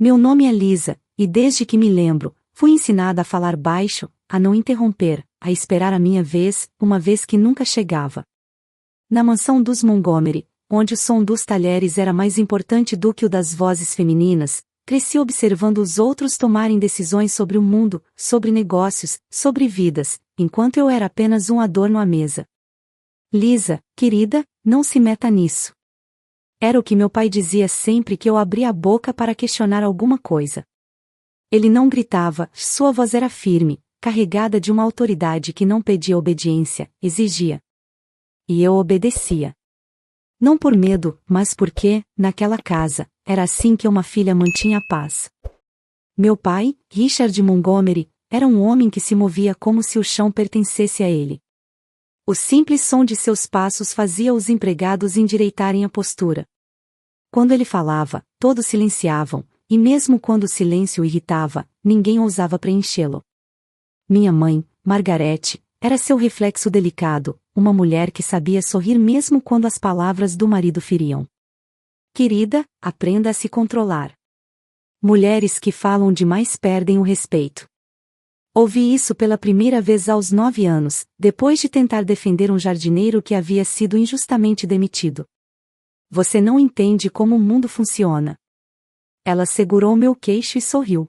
Meu nome é Lisa, e desde que me lembro, fui ensinada a falar baixo, a não interromper, a esperar a minha vez, uma vez que nunca chegava. Na mansão dos Montgomery, onde o som dos talheres era mais importante do que o das vozes femininas, cresci observando os outros tomarem decisões sobre o mundo, sobre negócios, sobre vidas, enquanto eu era apenas um adorno à mesa. Lisa, querida, não se meta nisso. Era o que meu pai dizia sempre que eu abria a boca para questionar alguma coisa. Ele não gritava, sua voz era firme, carregada de uma autoridade que não pedia obediência, exigia. E eu obedecia. Não por medo, mas porque, naquela casa, era assim que uma filha mantinha a paz. Meu pai, Richard Montgomery, era um homem que se movia como se o chão pertencesse a ele. O simples som de seus passos fazia os empregados endireitarem a postura. Quando ele falava, todos silenciavam, e mesmo quando o silêncio o irritava, ninguém ousava preenchê-lo. Minha mãe, Margarete, era seu reflexo delicado, uma mulher que sabia sorrir mesmo quando as palavras do marido feriam. Querida, aprenda a se controlar. Mulheres que falam demais perdem o respeito. Ouvi isso pela primeira vez aos 9 anos, depois de tentar defender um jardineiro que havia sido injustamente demitido. Você não entende como o mundo funciona. Ela segurou meu queixo e sorriu.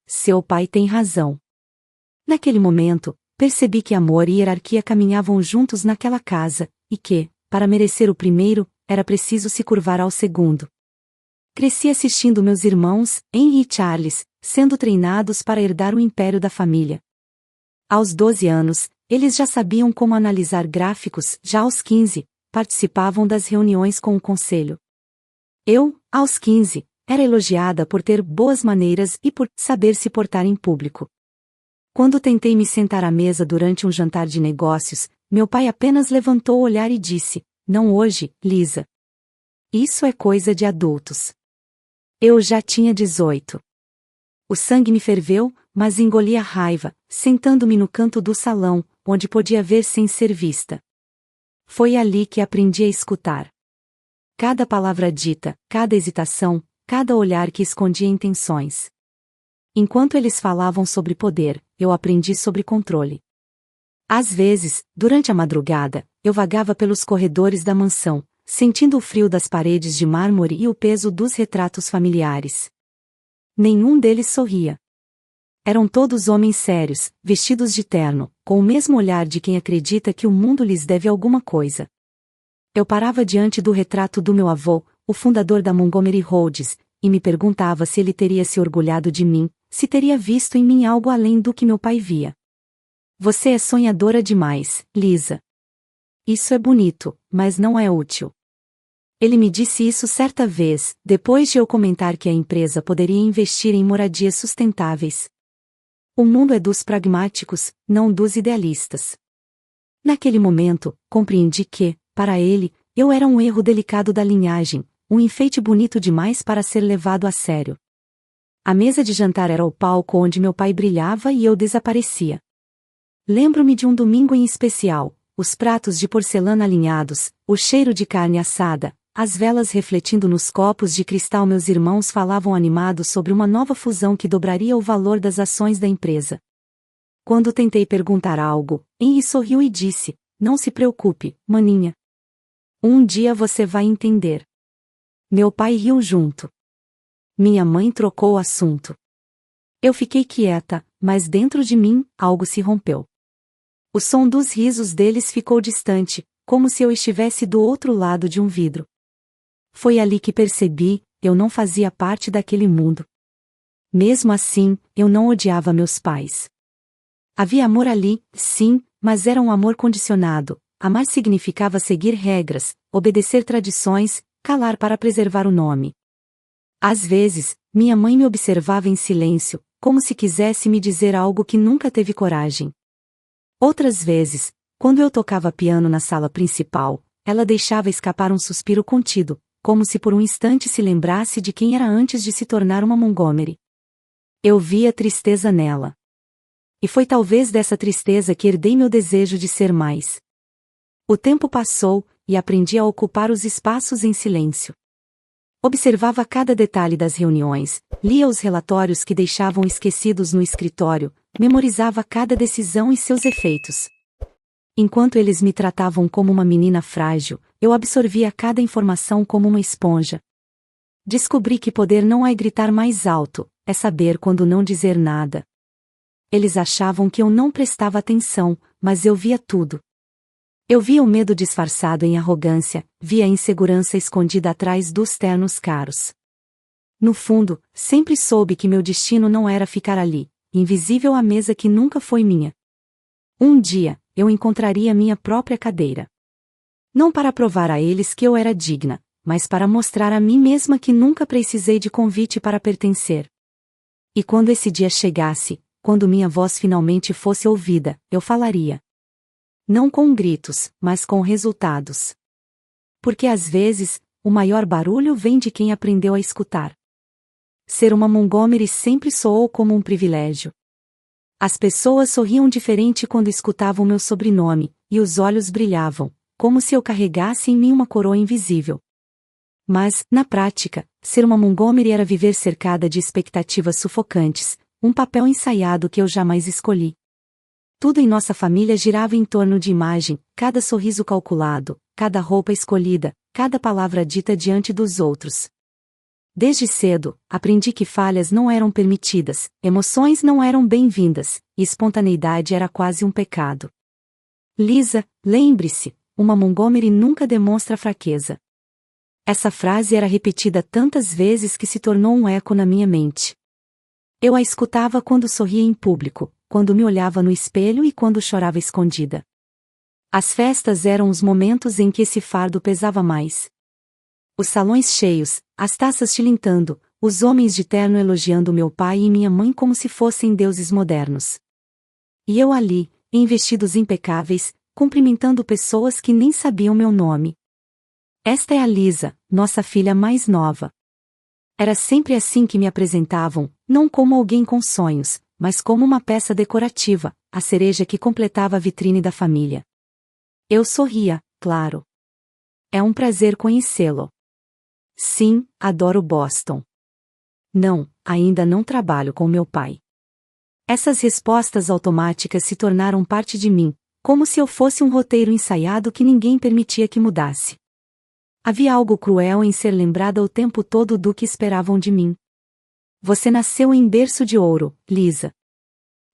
Seu pai tem razão. Naquele momento, percebi que amor e hierarquia caminhavam juntos naquela casa, e que, para merecer o primeiro, era preciso se curvar ao segundo. Cresci assistindo meus irmãos, Henry e Charles, sendo treinados para herdar o império da família. Aos 12 anos, eles já sabiam como analisar gráficos, já aos 15, participavam das reuniões com o conselho. Eu, aos 15, era elogiada por ter boas maneiras e por saber se portar em público. Quando tentei me sentar à mesa durante um jantar de negócios, meu pai apenas levantou o olhar e disse, não hoje, Lisa. Isso é coisa de adultos. Eu já tinha 18. O sangue me ferveu, mas engoli a raiva, sentando-me no canto do salão, onde podia ver sem ser vista. Foi ali que aprendi a escutar. Cada palavra dita, cada hesitação, cada olhar que escondia intenções. Enquanto eles falavam sobre poder, eu aprendi sobre controle. Às vezes, durante a madrugada, eu vagava pelos corredores da mansão, sentindo o frio das paredes de mármore e o peso dos retratos familiares. Nenhum deles sorria. Eram todos homens sérios, vestidos de terno, com o mesmo olhar de quem acredita que o mundo lhes deve alguma coisa. Eu parava diante do retrato do meu avô, o fundador da Montgomery Rhodes, e me perguntava se ele teria se orgulhado de mim, se teria visto em mim algo além do que meu pai via. Você é sonhadora demais, Lisa. Isso é bonito, mas não é útil. Ele me disse isso certa vez, depois de eu comentar que a empresa poderia investir em moradias sustentáveis. O mundo é dos pragmáticos, não dos idealistas. Naquele momento, compreendi que, para ele, eu era um erro delicado da linhagem, um enfeite bonito demais para ser levado a sério. A mesa de jantar era o palco onde meu pai brilhava e eu desaparecia. Lembro-me de um domingo em especial, os pratos de porcelana alinhados, o cheiro de carne assada, as velas refletindo nos copos de cristal. Meus irmãos falavam animados sobre uma nova fusão que dobraria o valor das ações da empresa. Quando tentei perguntar algo, Henry sorriu e disse, não se preocupe, maninha. Um dia você vai entender. Meu pai riu junto. Minha mãe trocou o assunto. Eu fiquei quieta, mas dentro de mim, algo se rompeu. O som dos risos deles ficou distante, como se eu estivesse do outro lado de um vidro. Foi ali que percebi, eu não fazia parte daquele mundo. Mesmo assim, eu não odiava meus pais. Havia amor ali, sim, mas era um amor condicionado. Amar significava seguir regras, obedecer tradições, calar para preservar o nome. Às vezes, minha mãe me observava em silêncio, como se quisesse me dizer algo que nunca teve coragem. Outras vezes, quando eu tocava piano na sala principal, ela deixava escapar um suspiro contido, como se por um instante se lembrasse de quem era antes de se tornar uma Montgomery. Eu via tristeza nela. E foi talvez dessa tristeza que herdei meu desejo de ser mais. O tempo passou, e aprendi a ocupar os espaços em silêncio. Observava cada detalhe das reuniões, lia os relatórios que deixavam esquecidos no escritório, memorizava cada decisão e seus efeitos. Enquanto eles me tratavam como uma menina frágil, eu absorvia cada informação como uma esponja. Descobri que poder não é gritar mais alto, é saber quando não dizer nada. Eles achavam que eu não prestava atenção, mas eu via tudo. Eu via o medo disfarçado em arrogância, via a insegurança escondida atrás dos ternos caros. No fundo, sempre soube que meu destino não era ficar ali, invisível à mesa que nunca foi minha. Um dia, eu encontraria minha própria cadeira. Não para provar a eles que eu era digna, mas para mostrar a mim mesma que nunca precisei de convite para pertencer. E quando esse dia chegasse, quando minha voz finalmente fosse ouvida, eu falaria. Não com gritos, mas com resultados. Porque às vezes, o maior barulho vem de quem aprendeu a escutar. Ser uma Montgomery sempre soou como um privilégio. As pessoas sorriam diferente quando escutavam meu sobrenome, e os olhos brilhavam, como se eu carregasse em mim uma coroa invisível. Mas, na prática, ser uma Montgomery era viver cercada de expectativas sufocantes, um papel ensaiado que eu jamais escolhi. Tudo em nossa família girava em torno de imagem, cada sorriso calculado, cada roupa escolhida, cada palavra dita diante dos outros. Desde cedo, aprendi que falhas não eram permitidas, emoções não eram bem-vindas, e espontaneidade era quase um pecado. Lisa, lembre-se, uma Montgomery nunca demonstra fraqueza. Essa frase era repetida tantas vezes que se tornou um eco na minha mente. Eu a escutava quando sorria em público, quando me olhava no espelho e quando chorava escondida. As festas eram os momentos em que esse fardo pesava mais. Os salões cheios, as taças tilintando, os homens de terno elogiando meu pai e minha mãe como se fossem deuses modernos. E eu ali, em vestidos impecáveis, cumprimentando pessoas que nem sabiam meu nome. Esta é a Lisa, nossa filha mais nova. Era sempre assim que me apresentavam, não como alguém com sonhos, mas como uma peça decorativa, a cereja que completava a vitrine da família. Eu sorria, claro. É um prazer conhecê-lo. Sim, adoro Boston. Não, ainda não trabalho com meu pai. Essas respostas automáticas se tornaram parte de mim, como se eu fosse um roteiro ensaiado que ninguém permitia que mudasse. Havia algo cruel em ser lembrada o tempo todo do que esperavam de mim. Você nasceu em berço de ouro, Lisa.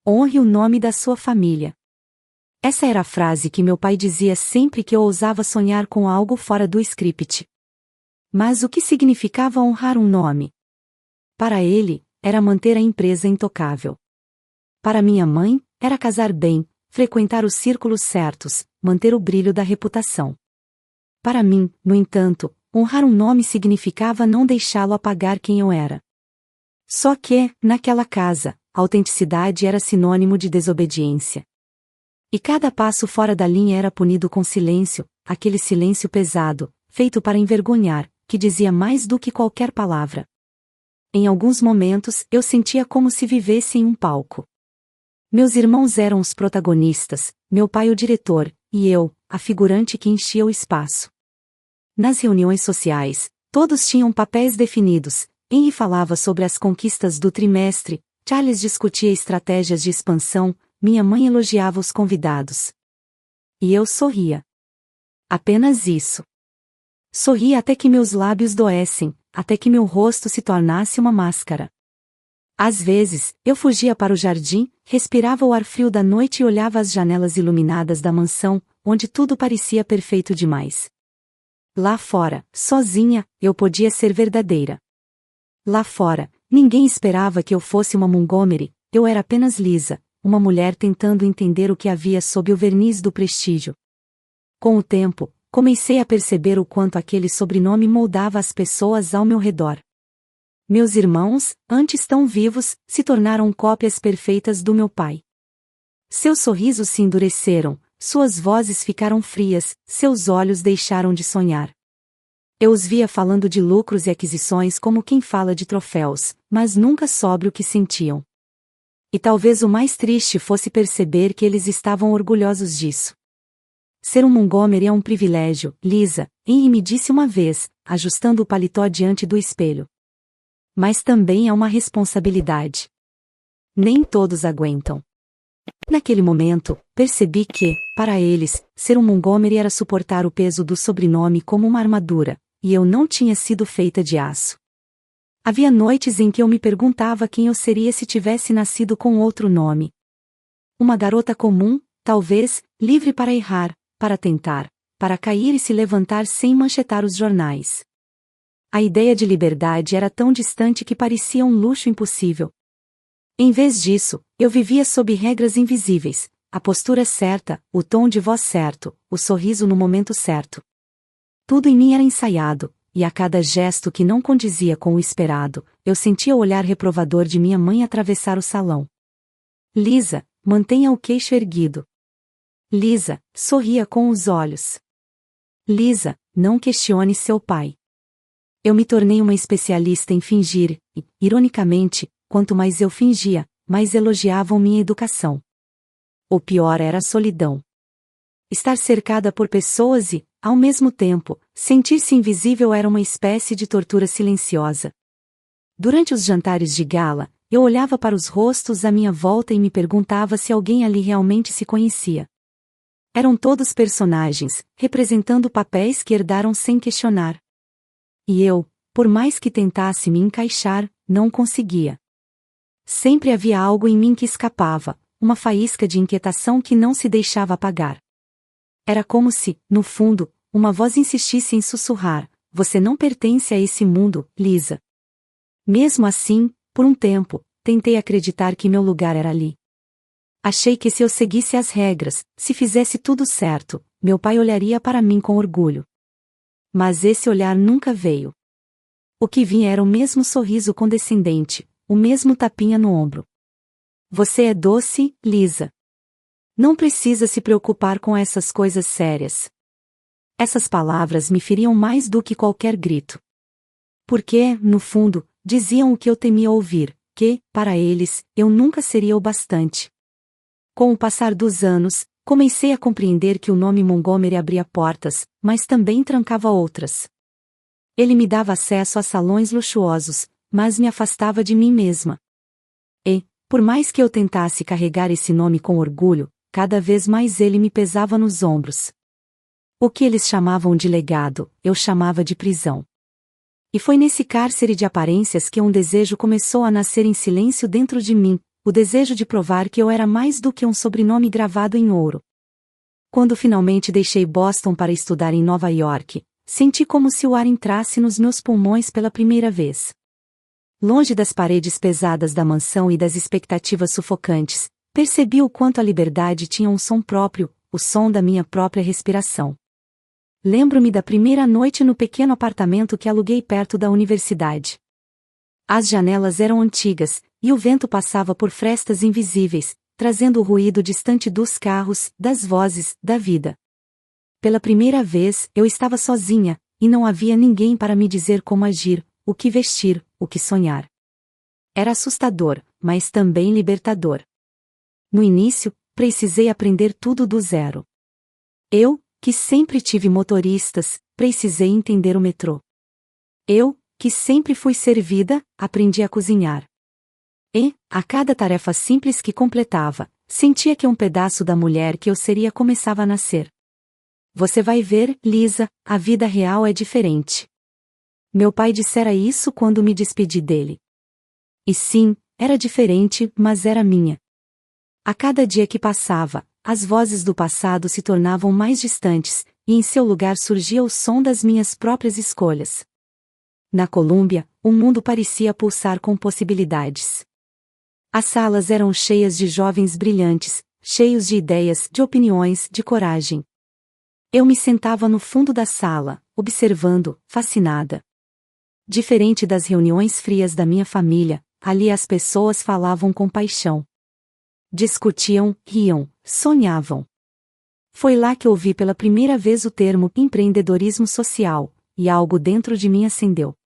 Honre o nome da sua família. Essa era a frase que meu pai dizia sempre que eu ousava sonhar com algo fora do script. Mas o que significava honrar um nome? Para ele, era manter a empresa intocável. Para minha mãe, era casar bem, frequentar os círculos certos, manter o brilho da reputação. Para mim, no entanto, honrar um nome significava não deixá-lo apagar quem eu era. Só que, naquela casa, a autenticidade era sinônimo de desobediência. E cada passo fora da linha era punido com silêncio, aquele silêncio pesado, feito para envergonhar, que dizia mais do que qualquer palavra. Em alguns momentos, eu sentia como se vivesse em um palco. Meus irmãos eram os protagonistas, meu pai o diretor, e eu, a figurante que enchia o espaço. Nas reuniões sociais, todos tinham papéis definidos. Henry falava sobre as conquistas do trimestre, Charles discutia estratégias de expansão, minha mãe elogiava os convidados. E eu sorria. Apenas isso. Sorria até que meus lábios doessem, até que meu rosto se tornasse uma máscara. Às vezes, eu fugia para o jardim, respirava o ar frio da noite e olhava as janelas iluminadas da mansão, onde tudo parecia perfeito demais. Lá fora, sozinha, eu podia ser verdadeira. Lá fora, ninguém esperava que eu fosse uma Montgomery, eu era apenas Lisa, uma mulher tentando entender o que havia sob o verniz do prestígio. Com o tempo, comecei a perceber o quanto aquele sobrenome moldava as pessoas ao meu redor. Meus irmãos, antes tão vivos, se tornaram cópias perfeitas do meu pai. Seus sorrisos se endureceram, suas vozes ficaram frias, seus olhos deixaram de sonhar. Eu os via falando de lucros e aquisições como quem fala de troféus, mas nunca sobre o que sentiam. E talvez o mais triste fosse perceber que eles estavam orgulhosos disso. Ser um Montgomery é um privilégio, Lisa, Henry me disse uma vez, ajustando o paletó diante do espelho. Mas também é uma responsabilidade. Nem todos aguentam. Naquele momento, percebi que, para eles, ser um Montgomery era suportar o peso do sobrenome como uma armadura, e eu não tinha sido feita de aço. Havia noites em que eu me perguntava quem eu seria se tivesse nascido com outro nome. Uma garota comum, talvez, livre para errar, para tentar, para cair e se levantar sem manchetar os jornais. A ideia de liberdade era tão distante que parecia um luxo impossível. Em vez disso, eu vivia sob regras invisíveis, a postura certa, o tom de voz certo, o sorriso no momento certo. Tudo em mim era ensaiado, e a cada gesto que não condizia com o esperado, eu sentia o olhar reprovador de minha mãe atravessar o salão. Lisa, mantenha o queixo erguido. Lisa, sorria com os olhos. Lisa, não questione seu pai. Eu me tornei uma especialista em fingir, e, ironicamente, quanto mais eu fingia, mais elogiavam minha educação. O pior era a solidão. Estar cercada por pessoas e, ao mesmo tempo, sentir-se invisível era uma espécie de tortura silenciosa. Durante os jantares de gala, eu olhava para os rostos à minha volta e me perguntava se alguém ali realmente se conhecia. Eram todos personagens, representando papéis que herdaram sem questionar. E eu, por mais que tentasse me encaixar, não conseguia. Sempre havia algo em mim que escapava, uma faísca de inquietação que não se deixava apagar. Era como se, no fundo, uma voz insistisse em sussurrar: você não pertence a esse mundo, Lisa. Mesmo assim, por um tempo, tentei acreditar que meu lugar era ali. Achei que se eu seguisse as regras, se fizesse tudo certo, meu pai olharia para mim com orgulho. Mas esse olhar nunca veio. O que vinha era o mesmo sorriso condescendente, o mesmo tapinha no ombro. Você é doce, Lisa. Não precisa se preocupar com essas coisas sérias. Essas palavras me feriam mais do que qualquer grito. Porque, no fundo, diziam o que eu temia ouvir, que, para eles, eu nunca seria o bastante. Com o passar dos anos, comecei a compreender que o nome Montgomery abria portas, mas também trancava outras. Ele me dava acesso a salões luxuosos, mas me afastava de mim mesma. E, por mais que eu tentasse carregar esse nome com orgulho, cada vez mais ele me pesava nos ombros. O que eles chamavam de legado, eu chamava de prisão. E foi nesse cárcere de aparências que um desejo começou a nascer em silêncio dentro de mim, o desejo de provar que eu era mais do que um sobrenome gravado em ouro. Quando finalmente deixei Boston para estudar em Nova York, senti como se o ar entrasse nos meus pulmões pela primeira vez. Longe das paredes pesadas da mansão e das expectativas sufocantes, percebi o quanto a liberdade tinha um som próprio, o som da minha própria respiração. Lembro-me da primeira noite no pequeno apartamento que aluguei perto da universidade. As janelas eram antigas, e o vento passava por frestas invisíveis, trazendo o ruído distante dos carros, das vozes, da vida. Pela primeira vez, eu estava sozinha, e não havia ninguém para me dizer como agir, o que vestir, o que sonhar. Era assustador, mas também libertador. No início, precisei aprender tudo do zero. Eu, que sempre tive motoristas, precisei entender o metrô. Eu, que sempre fui servida, aprendi a cozinhar. E, a cada tarefa simples que completava, sentia que um pedaço da mulher que eu seria começava a nascer. Você vai ver, Lisa, a vida real é diferente. Meu pai dissera isso quando me despedi dele. E sim, era diferente, mas era minha. A cada dia que passava, as vozes do passado se tornavam mais distantes, e em seu lugar surgia o som das minhas próprias escolhas. Na Colômbia, o mundo parecia pulsar com possibilidades. As salas eram cheias de jovens brilhantes, cheios de ideias, de opiniões, de coragem. Eu me sentava no fundo da sala, observando, fascinada. Diferente das reuniões frias da minha família, ali as pessoas falavam com paixão. Discutiam, riam, sonhavam. Foi lá que ouvi pela primeira vez o termo empreendedorismo social, e algo dentro de mim acendeu.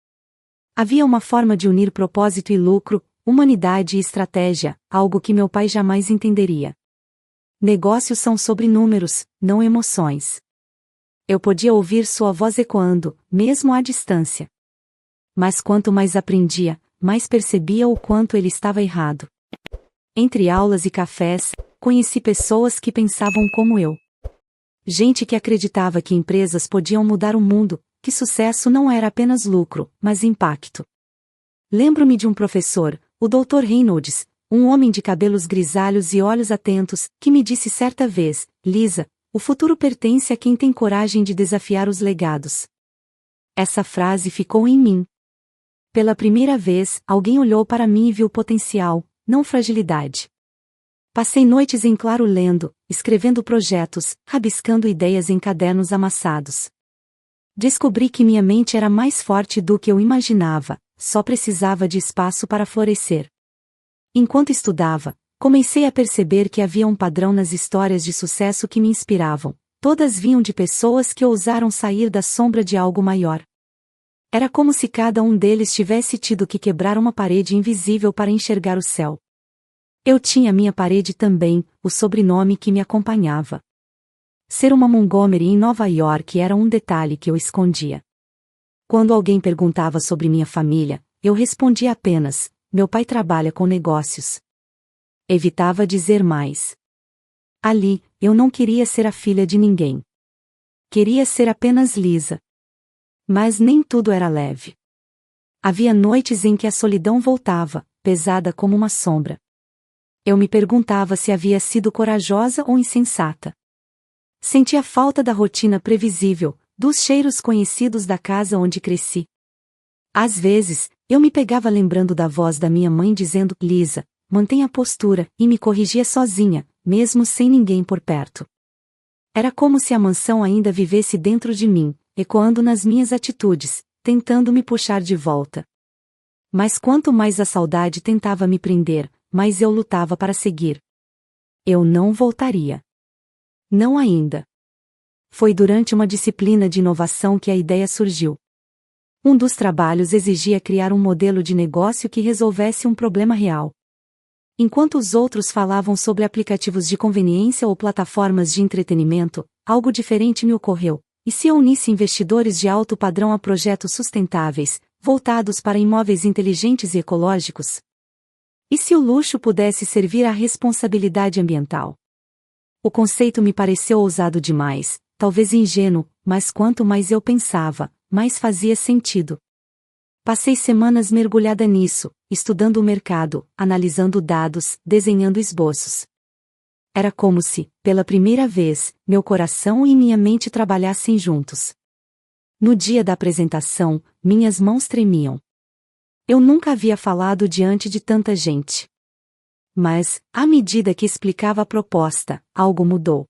Havia uma forma de unir propósito e lucro, humanidade e estratégia, algo que meu pai jamais entenderia. Negócios são sobre números, não emoções. Eu podia ouvir sua voz ecoando, mesmo à distância. Mas quanto mais aprendia, mais percebia o quanto ele estava errado. Entre aulas e cafés, conheci pessoas que pensavam como eu. Gente que acreditava que empresas podiam mudar o mundo, que sucesso não era apenas lucro, mas impacto. Lembro-me de um professor, o Dr. Reynolds, um homem de cabelos grisalhos e olhos atentos, que me disse certa vez: Lisa, o futuro pertence a quem tem coragem de desafiar os legados. Essa frase ficou em mim. Pela primeira vez, alguém olhou para mim e viu potencial, não fragilidade. Passei noites em claro lendo, escrevendo projetos, rabiscando ideias em cadernos amassados. Descobri que minha mente era mais forte do que eu imaginava, só precisava de espaço para florescer. Enquanto estudava, comecei a perceber que havia um padrão nas histórias de sucesso que me inspiravam. Todas vinham de pessoas que ousaram sair da sombra de algo maior. Era como se cada um deles tivesse tido que quebrar uma parede invisível para enxergar o céu. Eu tinha minha parede também, o sobrenome que me acompanhava. Ser uma Montgomery em Nova York era um detalhe que eu escondia. Quando alguém perguntava sobre minha família, eu respondia apenas: meu pai trabalha com negócios. Evitava dizer mais. Ali, eu não queria ser a filha de ninguém. Queria ser apenas Lisa. Mas nem tudo era leve. Havia noites em que a solidão voltava, pesada como uma sombra. Eu me perguntava se havia sido corajosa ou insensata. Sentia falta da rotina previsível, dos cheiros conhecidos da casa onde cresci. Às vezes, eu me pegava lembrando da voz da minha mãe dizendo: Lisa, mantenha a postura, e me corrigia sozinha, mesmo sem ninguém por perto. Era como se a mansão ainda vivesse dentro de mim, ecoando nas minhas atitudes, tentando me puxar de volta. Mas quanto mais a saudade tentava me prender, mais eu lutava para seguir. Eu não voltaria. Não ainda. Foi durante uma disciplina de inovação que a ideia surgiu. Um dos trabalhos exigia criar um modelo de negócio que resolvesse um problema real. Enquanto os outros falavam sobre aplicativos de conveniência ou plataformas de entretenimento, algo diferente me ocorreu. E se eu unisse investidores de alto padrão a projetos sustentáveis, voltados para imóveis inteligentes e ecológicos? E se o luxo pudesse servir à responsabilidade ambiental? O conceito me pareceu ousado demais, talvez ingênuo, mas quanto mais eu pensava, mais fazia sentido. Passei semanas mergulhada nisso, estudando o mercado, analisando dados, desenhando esboços. Era como se, pela primeira vez, meu coração e minha mente trabalhassem juntos. No dia da apresentação, minhas mãos tremiam. Eu nunca havia falado diante de tanta gente. Mas, à medida que explicava a proposta, algo mudou.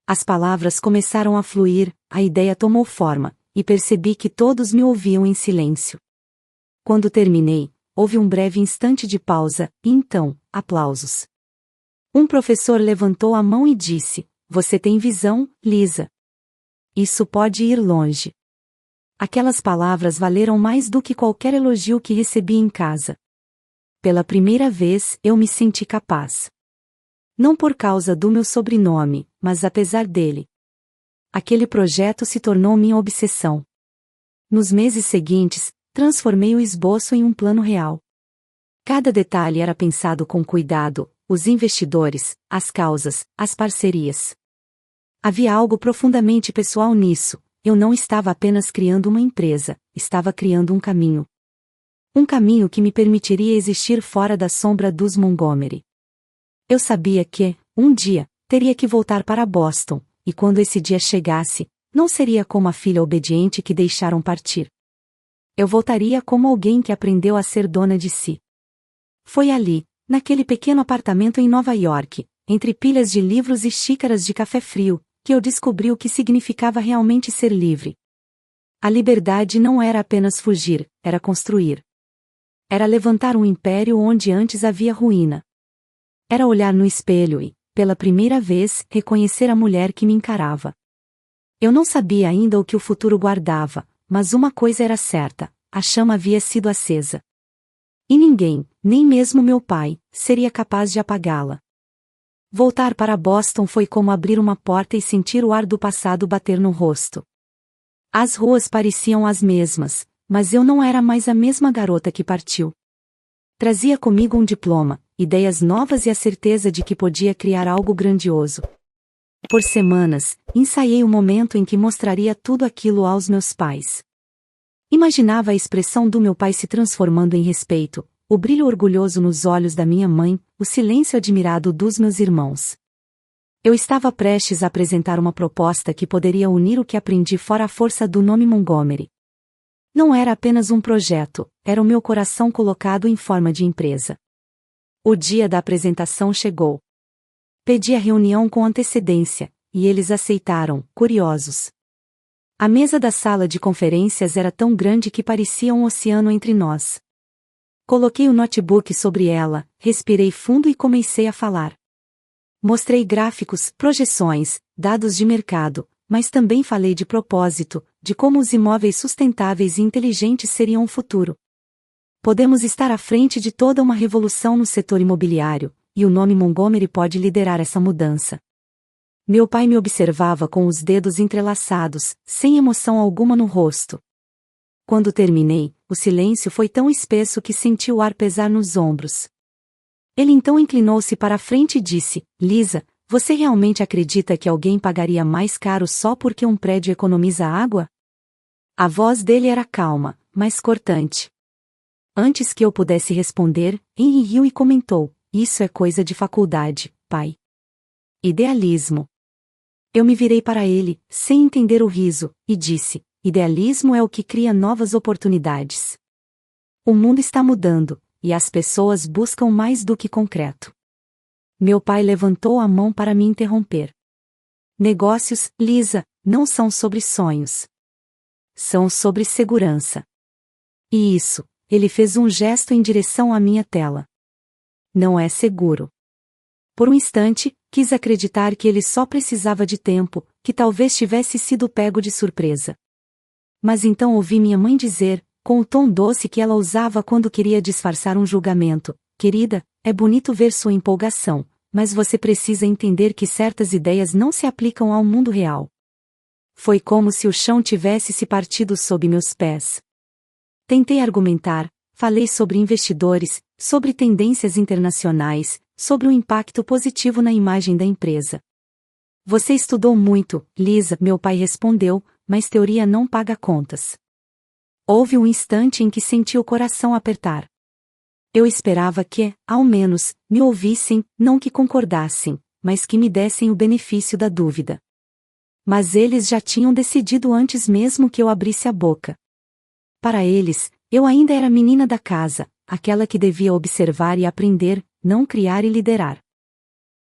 As palavras começaram a fluir, a ideia tomou forma, e percebi que todos me ouviam em silêncio. Quando terminei, houve um breve instante de pausa, e então, aplausos. Um professor levantou a mão e disse: Você tem visão, Lisa. Isso pode ir longe. Aquelas palavras valeram mais do que qualquer elogio que recebi em casa. Pela primeira vez, eu me senti capaz. Não por causa do meu sobrenome, mas apesar dele. Aquele projeto se tornou minha obsessão. Nos meses seguintes, transformei o esboço em um plano real. Cada detalhe era pensado com cuidado, os investidores, as causas, as parcerias. Havia algo profundamente pessoal nisso. Eu não estava apenas criando uma empresa, estava criando um caminho. Um caminho que me permitiria existir fora da sombra dos Montgomery. Eu sabia que, um dia, teria que voltar para Boston, e quando esse dia chegasse, não seria como a filha obediente que deixaram partir. Eu voltaria como alguém que aprendeu a ser dona de si. Foi ali, naquele pequeno apartamento em Nova York, entre pilhas de livros e xícaras de café frio, que eu descobri o que significava realmente ser livre. A liberdade não era apenas fugir, era construir. Era levantar um império onde antes havia ruína. Era olhar no espelho e, pela primeira vez, reconhecer a mulher que me encarava. Eu não sabia ainda o que o futuro guardava, mas uma coisa era certa: a chama havia sido acesa. E ninguém, nem mesmo meu pai, seria capaz de apagá-la. Voltar para Boston foi como abrir uma porta e sentir o ar do passado bater no rosto. As ruas pareciam as mesmas, mas eu não era mais a mesma garota que partiu. Trazia comigo um diploma, ideias novas e a certeza de que podia criar algo grandioso. Por semanas, ensaiei o momento em que mostraria tudo aquilo aos meus pais. Imaginava a expressão do meu pai se transformando em respeito, o brilho orgulhoso nos olhos da minha mãe, o silêncio admirado dos meus irmãos. Eu estava prestes a apresentar uma proposta que poderia unir o que aprendi fora a força do nome Montgomery. Não era apenas um projeto, era o meu coração colocado em forma de empresa. O dia da apresentação chegou. Pedi a reunião com antecedência, e eles aceitaram, curiosos. A mesa da sala de conferências era tão grande que parecia um oceano entre nós. Coloquei o notebook sobre ela, respirei fundo e comecei a falar. Mostrei gráficos, projeções, dados de mercado, mas também falei de propósito, de como os imóveis sustentáveis e inteligentes seriam o futuro. Podemos estar à frente de toda uma revolução no setor imobiliário, e o nome Montgomery pode liderar essa mudança. Meu pai me observava com os dedos entrelaçados, sem emoção alguma no rosto. Quando terminei, o silêncio foi tão espesso que senti o ar pesar nos ombros. Ele então inclinou-se para a frente e disse: Lisa, você realmente acredita que alguém pagaria mais caro só porque um prédio economiza água? A voz dele era calma, mas cortante. Antes que eu pudesse responder, Henry riu e comentou: Isso é coisa de faculdade, pai. Idealismo. Eu me virei para ele, sem entender o riso, e disse: Idealismo é o que cria novas oportunidades. O mundo está mudando, e as pessoas buscam mais do que concreto. Meu pai levantou a mão para me interromper. Negócios, Lisa, não são sobre sonhos. São sobre segurança. E isso, ele fez um gesto em direção à minha tela. Não é seguro. Por um instante, quis acreditar que ele só precisava de tempo, que talvez tivesse sido pego de surpresa. Mas então ouvi minha mãe dizer, com o tom doce que ela usava quando queria disfarçar um julgamento: Querida, é bonito ver sua empolgação, mas você precisa entender que certas ideias não se aplicam ao mundo real. Foi como se o chão tivesse se partido sob meus pés. Tentei argumentar, falei sobre investidores, sobre tendências internacionais, sobre o impacto positivo na imagem da empresa. Você estudou muito, Lisa, meu pai respondeu, mas teoria não paga contas. Houve um instante em que senti o coração apertar. Eu esperava que, ao menos, me ouvissem, não que concordassem, mas que me dessem o benefício da dúvida. Mas eles já tinham decidido antes mesmo que eu abrisse a boca. Para eles, eu ainda era a menina da casa, aquela que devia observar e aprender, não criar e liderar.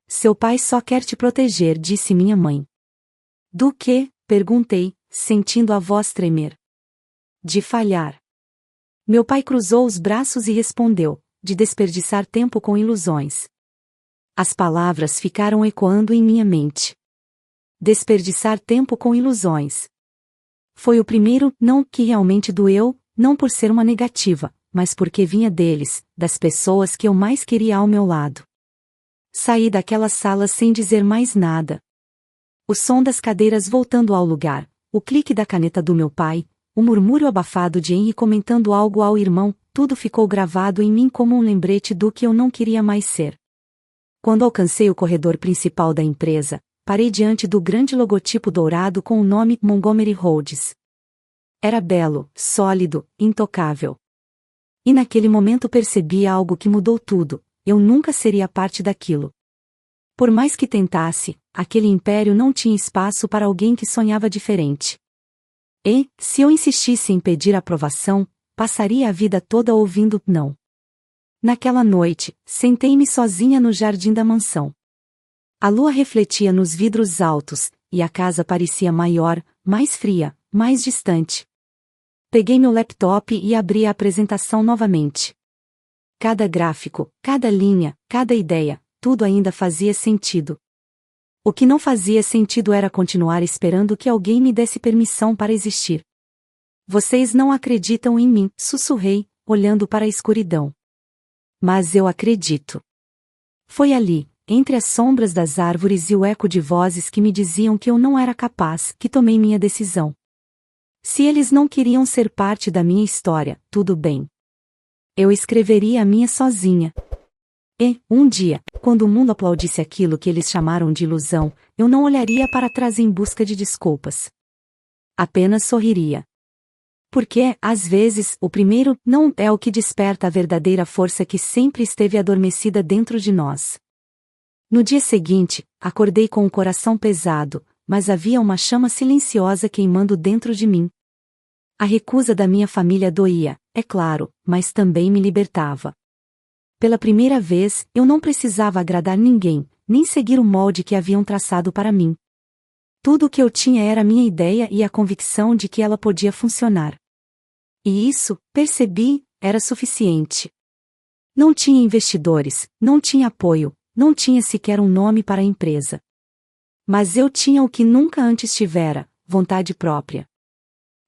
Seu pai só quer te proteger, disse minha mãe. Do que? Perguntei, sentindo a voz tremer. De falhar. Meu pai cruzou os braços e respondeu: de desperdiçar tempo com ilusões. As palavras ficaram ecoando em minha mente. Desperdiçar tempo com ilusões. Foi o primeiro não que realmente doeu, não por ser uma negativa, mas porque vinha deles, das pessoas que eu mais queria ao meu lado. Saí daquela sala sem dizer mais nada. O som das cadeiras voltando ao lugar, o clique da caneta do meu pai, o murmúrio abafado de Henry comentando algo ao irmão, tudo ficou gravado em mim como um lembrete do que eu não queria mais ser. Quando alcancei o corredor principal da empresa, parei diante do grande logotipo dourado com o nome Montgomery Rhodes. Era belo, sólido, intocável. E naquele momento percebi algo que mudou tudo: eu nunca seria parte daquilo. Por mais que tentasse, aquele império não tinha espaço para alguém que sonhava diferente. E, se eu insistisse em pedir aprovação, passaria a vida toda ouvindo não. Naquela noite, sentei-me sozinha no jardim da mansão. A lua refletia nos vidros altos, e a casa parecia maior, mais fria, mais distante. Peguei meu laptop e abri a apresentação novamente. Cada gráfico, cada linha, cada ideia, tudo ainda fazia sentido. O que não fazia sentido era continuar esperando que alguém me desse permissão para existir. Vocês não acreditam em mim, sussurrei, olhando para a escuridão. Mas eu acredito. Foi ali, entre as sombras das árvores e o eco de vozes que me diziam que eu não era capaz, que tomei minha decisão. Se eles não queriam ser parte da minha história, tudo bem. Eu escreveria a minha sozinha. E, um dia, quando o mundo aplaudisse aquilo que eles chamaram de ilusão, eu não olharia para trás em busca de desculpas. Apenas sorriria. Porque, às vezes, o primeiro não é o que desperta a verdadeira força que sempre esteve adormecida dentro de nós. No dia seguinte, acordei com o coração pesado, mas havia uma chama silenciosa queimando dentro de mim. A recusa da minha família doía, é claro, mas também me libertava. Pela primeira vez, eu não precisava agradar ninguém, nem seguir o molde que haviam traçado para mim. Tudo o que eu tinha era a minha ideia e a convicção de que ela podia funcionar. E isso, percebi, era suficiente. Não tinha investidores, não tinha apoio, não tinha sequer um nome para a empresa. Mas eu tinha o que nunca antes tivera, vontade própria.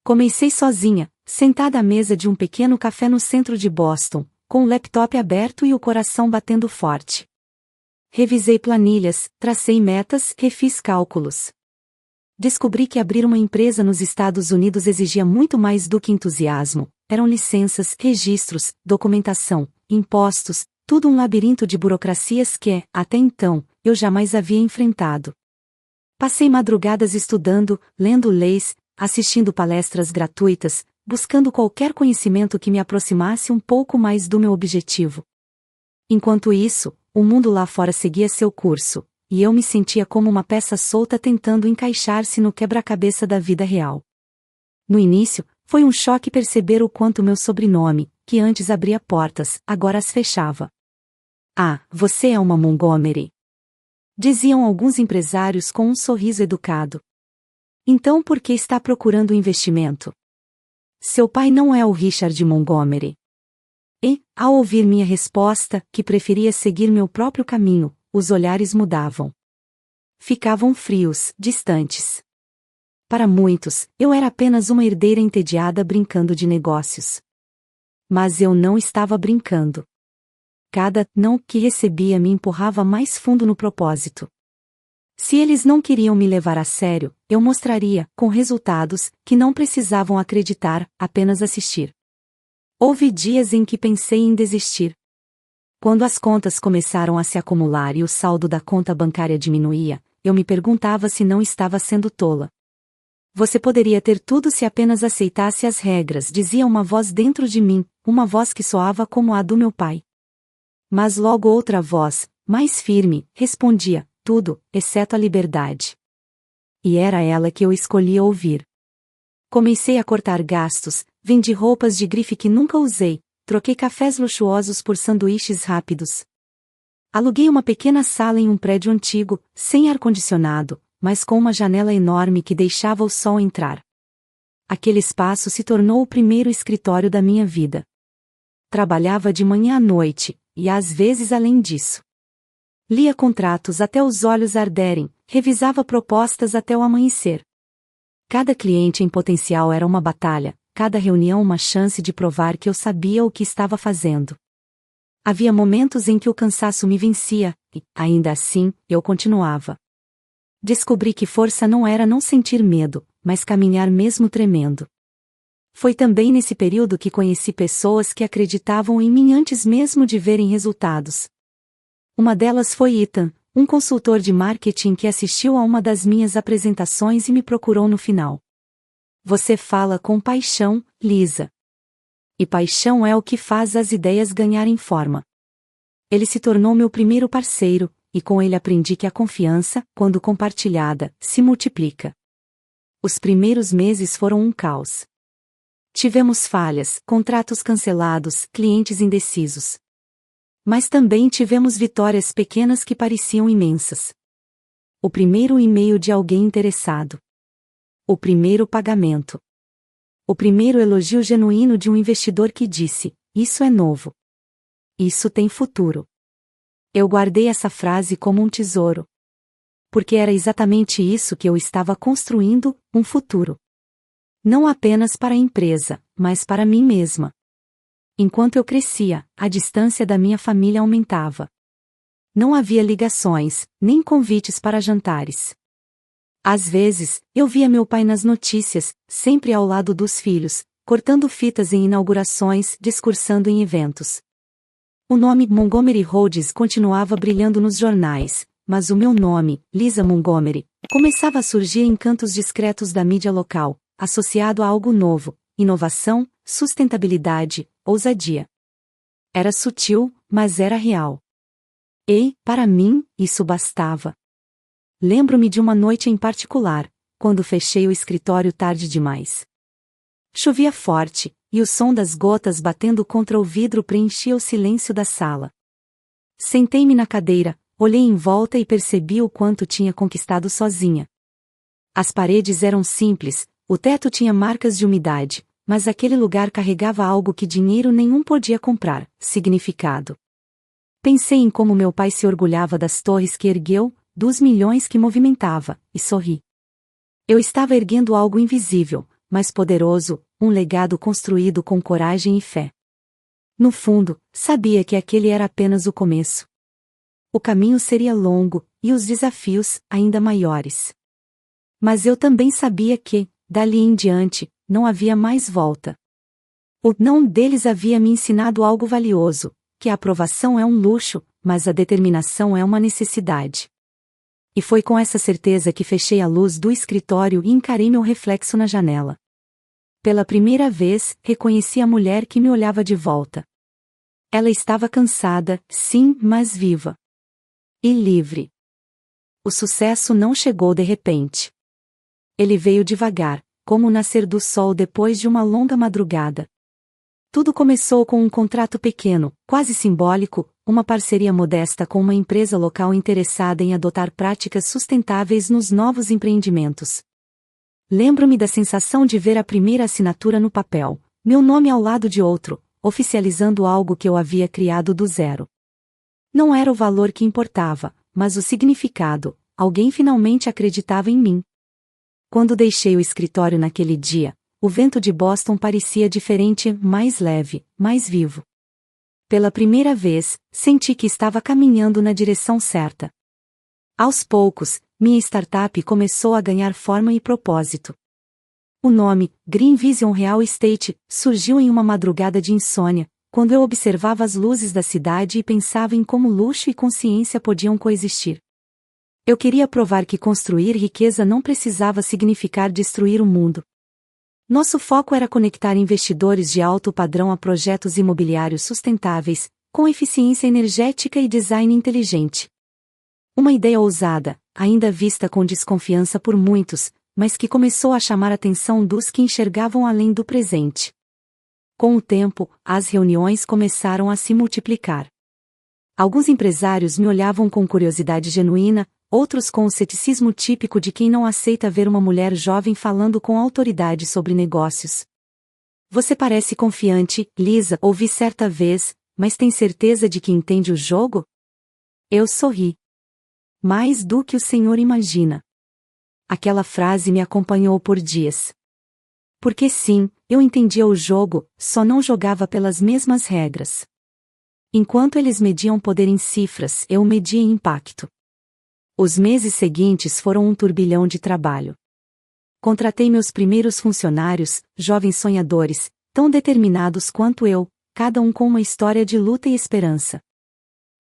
Comecei sozinha, sentada à mesa de um pequeno café no centro de Boston, com o laptop aberto e o coração batendo forte. Revisei planilhas, tracei metas, refiz cálculos. Descobri que abrir uma empresa nos Estados Unidos exigia muito mais do que entusiasmo. Eram licenças, registros, documentação, impostos, tudo um labirinto de burocracias que, até então, eu jamais havia enfrentado. Passei madrugadas estudando, lendo leis, assistindo palestras gratuitas, buscando qualquer conhecimento que me aproximasse um pouco mais do meu objetivo. Enquanto isso, o mundo lá fora seguia seu curso, e eu me sentia como uma peça solta tentando encaixar-se no quebra-cabeça da vida real. No início, foi um choque perceber o quanto meu sobrenome, que antes abria portas, agora as fechava. "Ah, você é uma Montgomery", diziam alguns empresários com um sorriso educado. "Então por que está procurando investimento? Seu pai não é o Richard Montgomery." E, ao ouvir minha resposta, que preferia seguir meu próprio caminho, os olhares mudavam. Ficavam frios, distantes. Para muitos, eu era apenas uma herdeira entediada brincando de negócios. Mas eu não estava brincando. Cada não que recebia me empurrava mais fundo no propósito. Se eles não queriam me levar a sério, eu mostraria, com resultados, que não precisavam acreditar, apenas assistir. Houve dias em que pensei em desistir. Quando as contas começaram a se acumular e o saldo da conta bancária diminuía, eu me perguntava se não estava sendo tola. Você poderia ter tudo se apenas aceitasse as regras, dizia uma voz dentro de mim, uma voz que soava como a do meu pai. Mas logo outra voz, mais firme, respondia, tudo, exceto a liberdade. E era ela que eu escolhia ouvir. Comecei a cortar gastos, vendi roupas de grife que nunca usei, troquei cafés luxuosos por sanduíches rápidos. Aluguei uma pequena sala em um prédio antigo, sem ar-condicionado, mas com uma janela enorme que deixava o sol entrar. Aquele espaço se tornou o primeiro escritório da minha vida. Trabalhava de manhã à noite, e às vezes além disso. Lia contratos até os olhos arderem, revisava propostas até o amanhecer. Cada cliente em potencial era uma batalha, cada reunião uma chance de provar que eu sabia o que estava fazendo. Havia momentos em que o cansaço me vencia, e, ainda assim, eu continuava. Descobri que força não era não sentir medo, mas caminhar mesmo tremendo. Foi também nesse período que conheci pessoas que acreditavam em mim antes mesmo de verem resultados. Uma delas foi Ethan, um consultor de marketing que assistiu a uma das minhas apresentações e me procurou no final. Você fala com paixão, Lisa. E paixão é o que faz as ideias ganharem forma. Ele se tornou meu primeiro parceiro, e com ele aprendi que a confiança, quando compartilhada, se multiplica. Os primeiros meses foram um caos. Tivemos falhas, contratos cancelados, clientes indecisos. Mas também tivemos vitórias pequenas que pareciam imensas. O primeiro e-mail de alguém interessado. O primeiro pagamento. O primeiro elogio genuíno de um investidor que disse: "Isso é novo. Isso tem futuro." Eu guardei essa frase como um tesouro. Porque era exatamente isso que eu estava construindo, um futuro. Não apenas para a empresa, mas para mim mesma. Enquanto eu crescia, a distância da minha família aumentava. Não havia ligações, nem convites para jantares. Às vezes, eu via meu pai nas notícias, sempre ao lado dos filhos, cortando fitas em inaugurações, discursando em eventos. O nome Montgomery Rhodes continuava brilhando nos jornais, mas o meu nome, Lisa Montgomery, começava a surgir em cantos discretos da mídia local, associado a algo novo, inovação, sustentabilidade, ousadia. Era sutil, mas era real. E, para mim, isso bastava. Lembro-me de uma noite em particular, quando fechei o escritório tarde demais. Chovia forte, e o som das gotas batendo contra o vidro preenchia o silêncio da sala. Sentei-me na cadeira, olhei em volta e percebi o quanto tinha conquistado sozinha. As paredes eram simples, o teto tinha marcas de umidade, mas aquele lugar carregava algo que dinheiro nenhum podia comprar: significado. Pensei em como meu pai se orgulhava das torres que ergueu, dos milhões que movimentava, e sorri. Eu estava erguendo algo invisível, mas poderoso, um legado construído com coragem e fé. No fundo, sabia que aquele era apenas o começo. O caminho seria longo, e os desafios, ainda maiores. Mas eu também sabia que, dali em diante, não havia mais volta. O não deles havia me ensinado algo valioso, que a aprovação é um luxo, mas a determinação é uma necessidade. E foi com essa certeza que fechei a luz do escritório e encarei meu reflexo na janela. Pela primeira vez, reconheci a mulher que me olhava de volta. Ela estava cansada, sim, mas viva. E livre. O sucesso não chegou de repente. Ele veio devagar, como o nascer do sol depois de uma longa madrugada. Tudo começou com um contrato pequeno, quase simbólico, uma parceria modesta com uma empresa local interessada em adotar práticas sustentáveis nos novos empreendimentos. Lembro-me da sensação de ver a primeira assinatura no papel, meu nome ao lado de outro, oficializando algo que eu havia criado do zero. Não era o valor que importava, mas o significado: alguém finalmente acreditava em mim. Quando deixei o escritório naquele dia, o vento de Boston parecia diferente, mais leve, mais vivo. Pela primeira vez, senti que estava caminhando na direção certa. Aos poucos, minha startup começou a ganhar forma e propósito. O nome, Green Vision Real Estate, surgiu em uma madrugada de insônia, quando eu observava as luzes da cidade e pensava em como luxo e consciência podiam coexistir. Eu queria provar que construir riqueza não precisava significar destruir o mundo. Nosso foco era conectar investidores de alto padrão a projetos imobiliários sustentáveis, com eficiência energética e design inteligente. Uma ideia ousada, ainda vista com desconfiança por muitos, mas que começou a chamar a atenção dos que enxergavam além do presente. Com o tempo, as reuniões começaram a se multiplicar. Alguns empresários me olhavam com curiosidade genuína, outros com o ceticismo típico de quem não aceita ver uma mulher jovem falando com autoridade sobre negócios. Você parece confiante, Lisa, ouvi certa vez, mas tem certeza de que entende o jogo? Eu sorri. Mais do que o senhor imagina. Aquela frase me acompanhou por dias. Porque sim, eu entendia o jogo, só não jogava pelas mesmas regras. Enquanto eles mediam poder em cifras, eu media em impacto. Os meses seguintes foram um turbilhão de trabalho. Contratei meus primeiros funcionários, jovens sonhadores, tão determinados quanto eu, cada um com uma história de luta e esperança.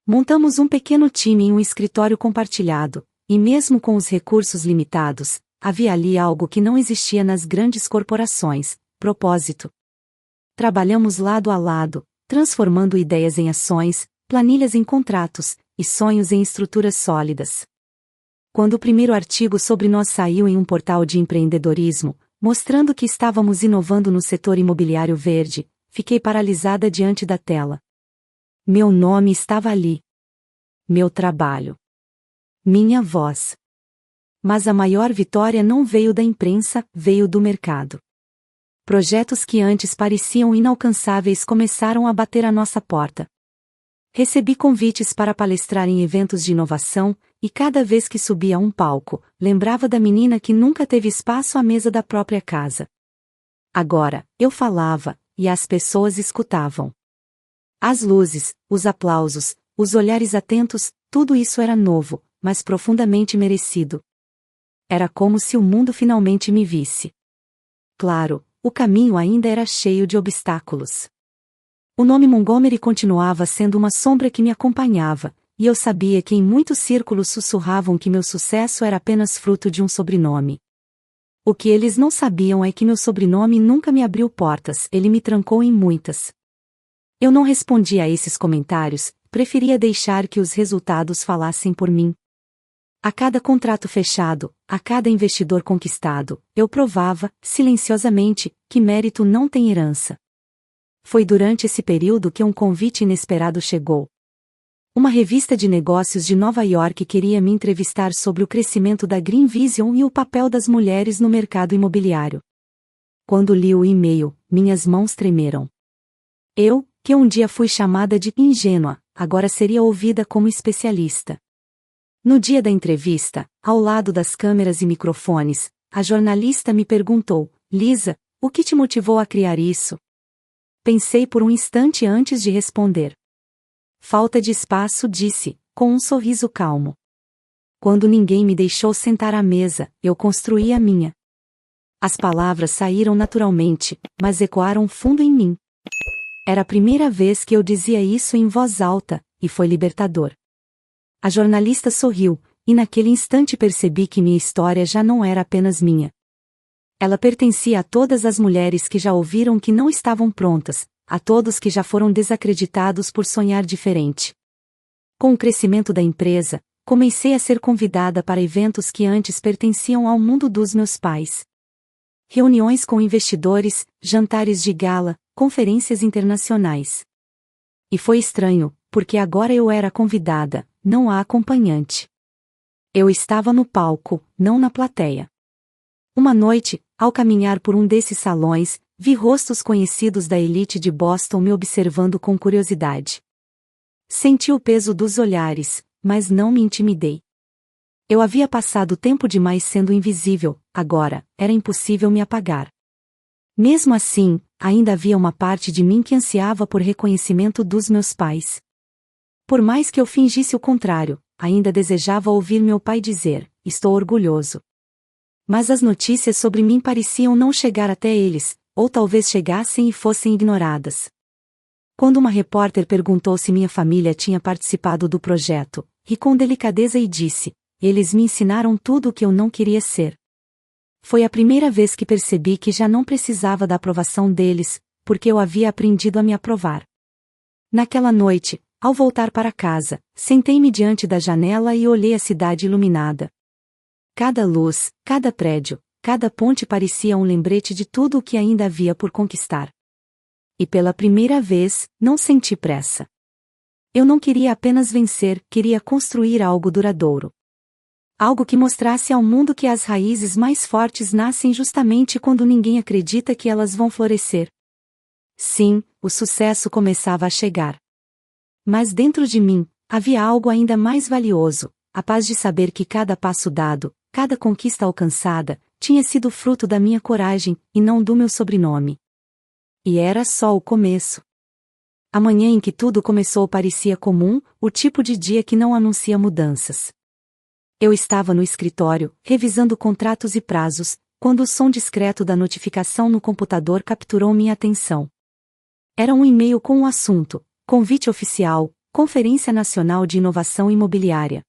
Montamos um pequeno time em um escritório compartilhado, e mesmo com os recursos limitados, havia ali algo que não existia nas grandes corporações: propósito. Trabalhamos lado a lado, transformando ideias em ações, planilhas em contratos, e sonhos em estruturas sólidas. Quando o primeiro artigo sobre nós saiu em um portal de empreendedorismo, mostrando que estávamos inovando no setor imobiliário verde, fiquei paralisada diante da tela. Meu nome estava ali. Meu trabalho. Minha voz. Mas a maior vitória não veio da imprensa, veio do mercado. Projetos que antes pareciam inalcançáveis começaram a bater à nossa porta. Recebi convites para palestrar em eventos de inovação, e cada vez que subia a um palco, lembrava da menina que nunca teve espaço à mesa da própria casa. Agora, eu falava, e as pessoas escutavam. As luzes, os aplausos, os olhares atentos, tudo isso era novo, mas profundamente merecido. Era como se o mundo finalmente me visse. Claro, o caminho ainda era cheio de obstáculos. O nome Montgomery continuava sendo uma sombra que me acompanhava, e eu sabia que em muitos círculos sussurravam que meu sucesso era apenas fruto de um sobrenome. O que eles não sabiam é que meu sobrenome nunca me abriu portas, ele me trancou em muitas. Eu não respondia a esses comentários, preferia deixar que os resultados falassem por mim. A cada contrato fechado, a cada investidor conquistado, eu provava, silenciosamente, que mérito não tem herança. Foi durante esse período que um convite inesperado chegou. Uma revista de negócios de Nova York queria me entrevistar sobre o crescimento da Green Vision e o papel das mulheres no mercado imobiliário. Quando li o e-mail, minhas mãos tremeram. Eu, que um dia fui chamada de ingênua, agora seria ouvida como especialista. No dia da entrevista, ao lado das câmeras e microfones, a jornalista me perguntou: Lisa, o que te motivou a criar isso? Pensei por um instante antes de responder. Falta de espaço, disse, com um sorriso calmo. Quando ninguém me deixou sentar à mesa, eu construí a minha. As palavras saíram naturalmente, mas ecoaram fundo em mim. Era a primeira vez que eu dizia isso em voz alta, e foi libertador. A jornalista sorriu, e naquele instante percebi que minha história já não era apenas minha. Ela pertencia a todas as mulheres que já ouviram que não estavam prontas, a todos que já foram desacreditados por sonhar diferente. Com o crescimento da empresa, comecei a ser convidada para eventos que antes pertenciam ao mundo dos meus pais. Reuniões com investidores, jantares de gala, conferências internacionais. E foi estranho, porque agora eu era convidada, não a acompanhante. Eu estava no palco, não na plateia. Uma noite, ao caminhar por um desses salões, vi rostos conhecidos da elite de Boston me observando com curiosidade. Senti o peso dos olhares, mas não me intimidei. Eu havia passado tempo demais sendo invisível, agora, era impossível me apagar. Mesmo assim, ainda havia uma parte de mim que ansiava por reconhecimento dos meus pais. Por mais que eu fingisse o contrário, ainda desejava ouvir meu pai dizer: estou orgulhoso. Mas as notícias sobre mim pareciam não chegar até eles, ou talvez chegassem e fossem ignoradas. Quando uma repórter perguntou se minha família tinha participado do projeto, ri com delicadeza e disse: eles me ensinaram tudo o que eu não queria ser. Foi a primeira vez que percebi que já não precisava da aprovação deles, porque eu havia aprendido a me aprovar. Naquela noite, ao voltar para casa, sentei-me diante da janela e olhei a cidade iluminada. Cada luz, cada prédio, cada ponte parecia um lembrete de tudo o que ainda havia por conquistar. E pela primeira vez, não senti pressa. Eu não queria apenas vencer, queria construir algo duradouro. Algo que mostrasse ao mundo que as raízes mais fortes nascem justamente quando ninguém acredita que elas vão florescer. Sim, o sucesso começava a chegar. Mas dentro de mim, havia algo ainda mais valioso, a paz de saber que cada passo dado, cada conquista alcançada, tinha sido fruto da minha coragem, e não do meu sobrenome. E era só o começo. A manhã em que tudo começou parecia comum, o tipo de dia que não anuncia mudanças. Eu estava no escritório, revisando contratos e prazos, quando o som discreto da notificação no computador capturou minha atenção. Era um e-mail com o assunto: Convite oficial, Conferência Nacional de Inovação Imobiliária.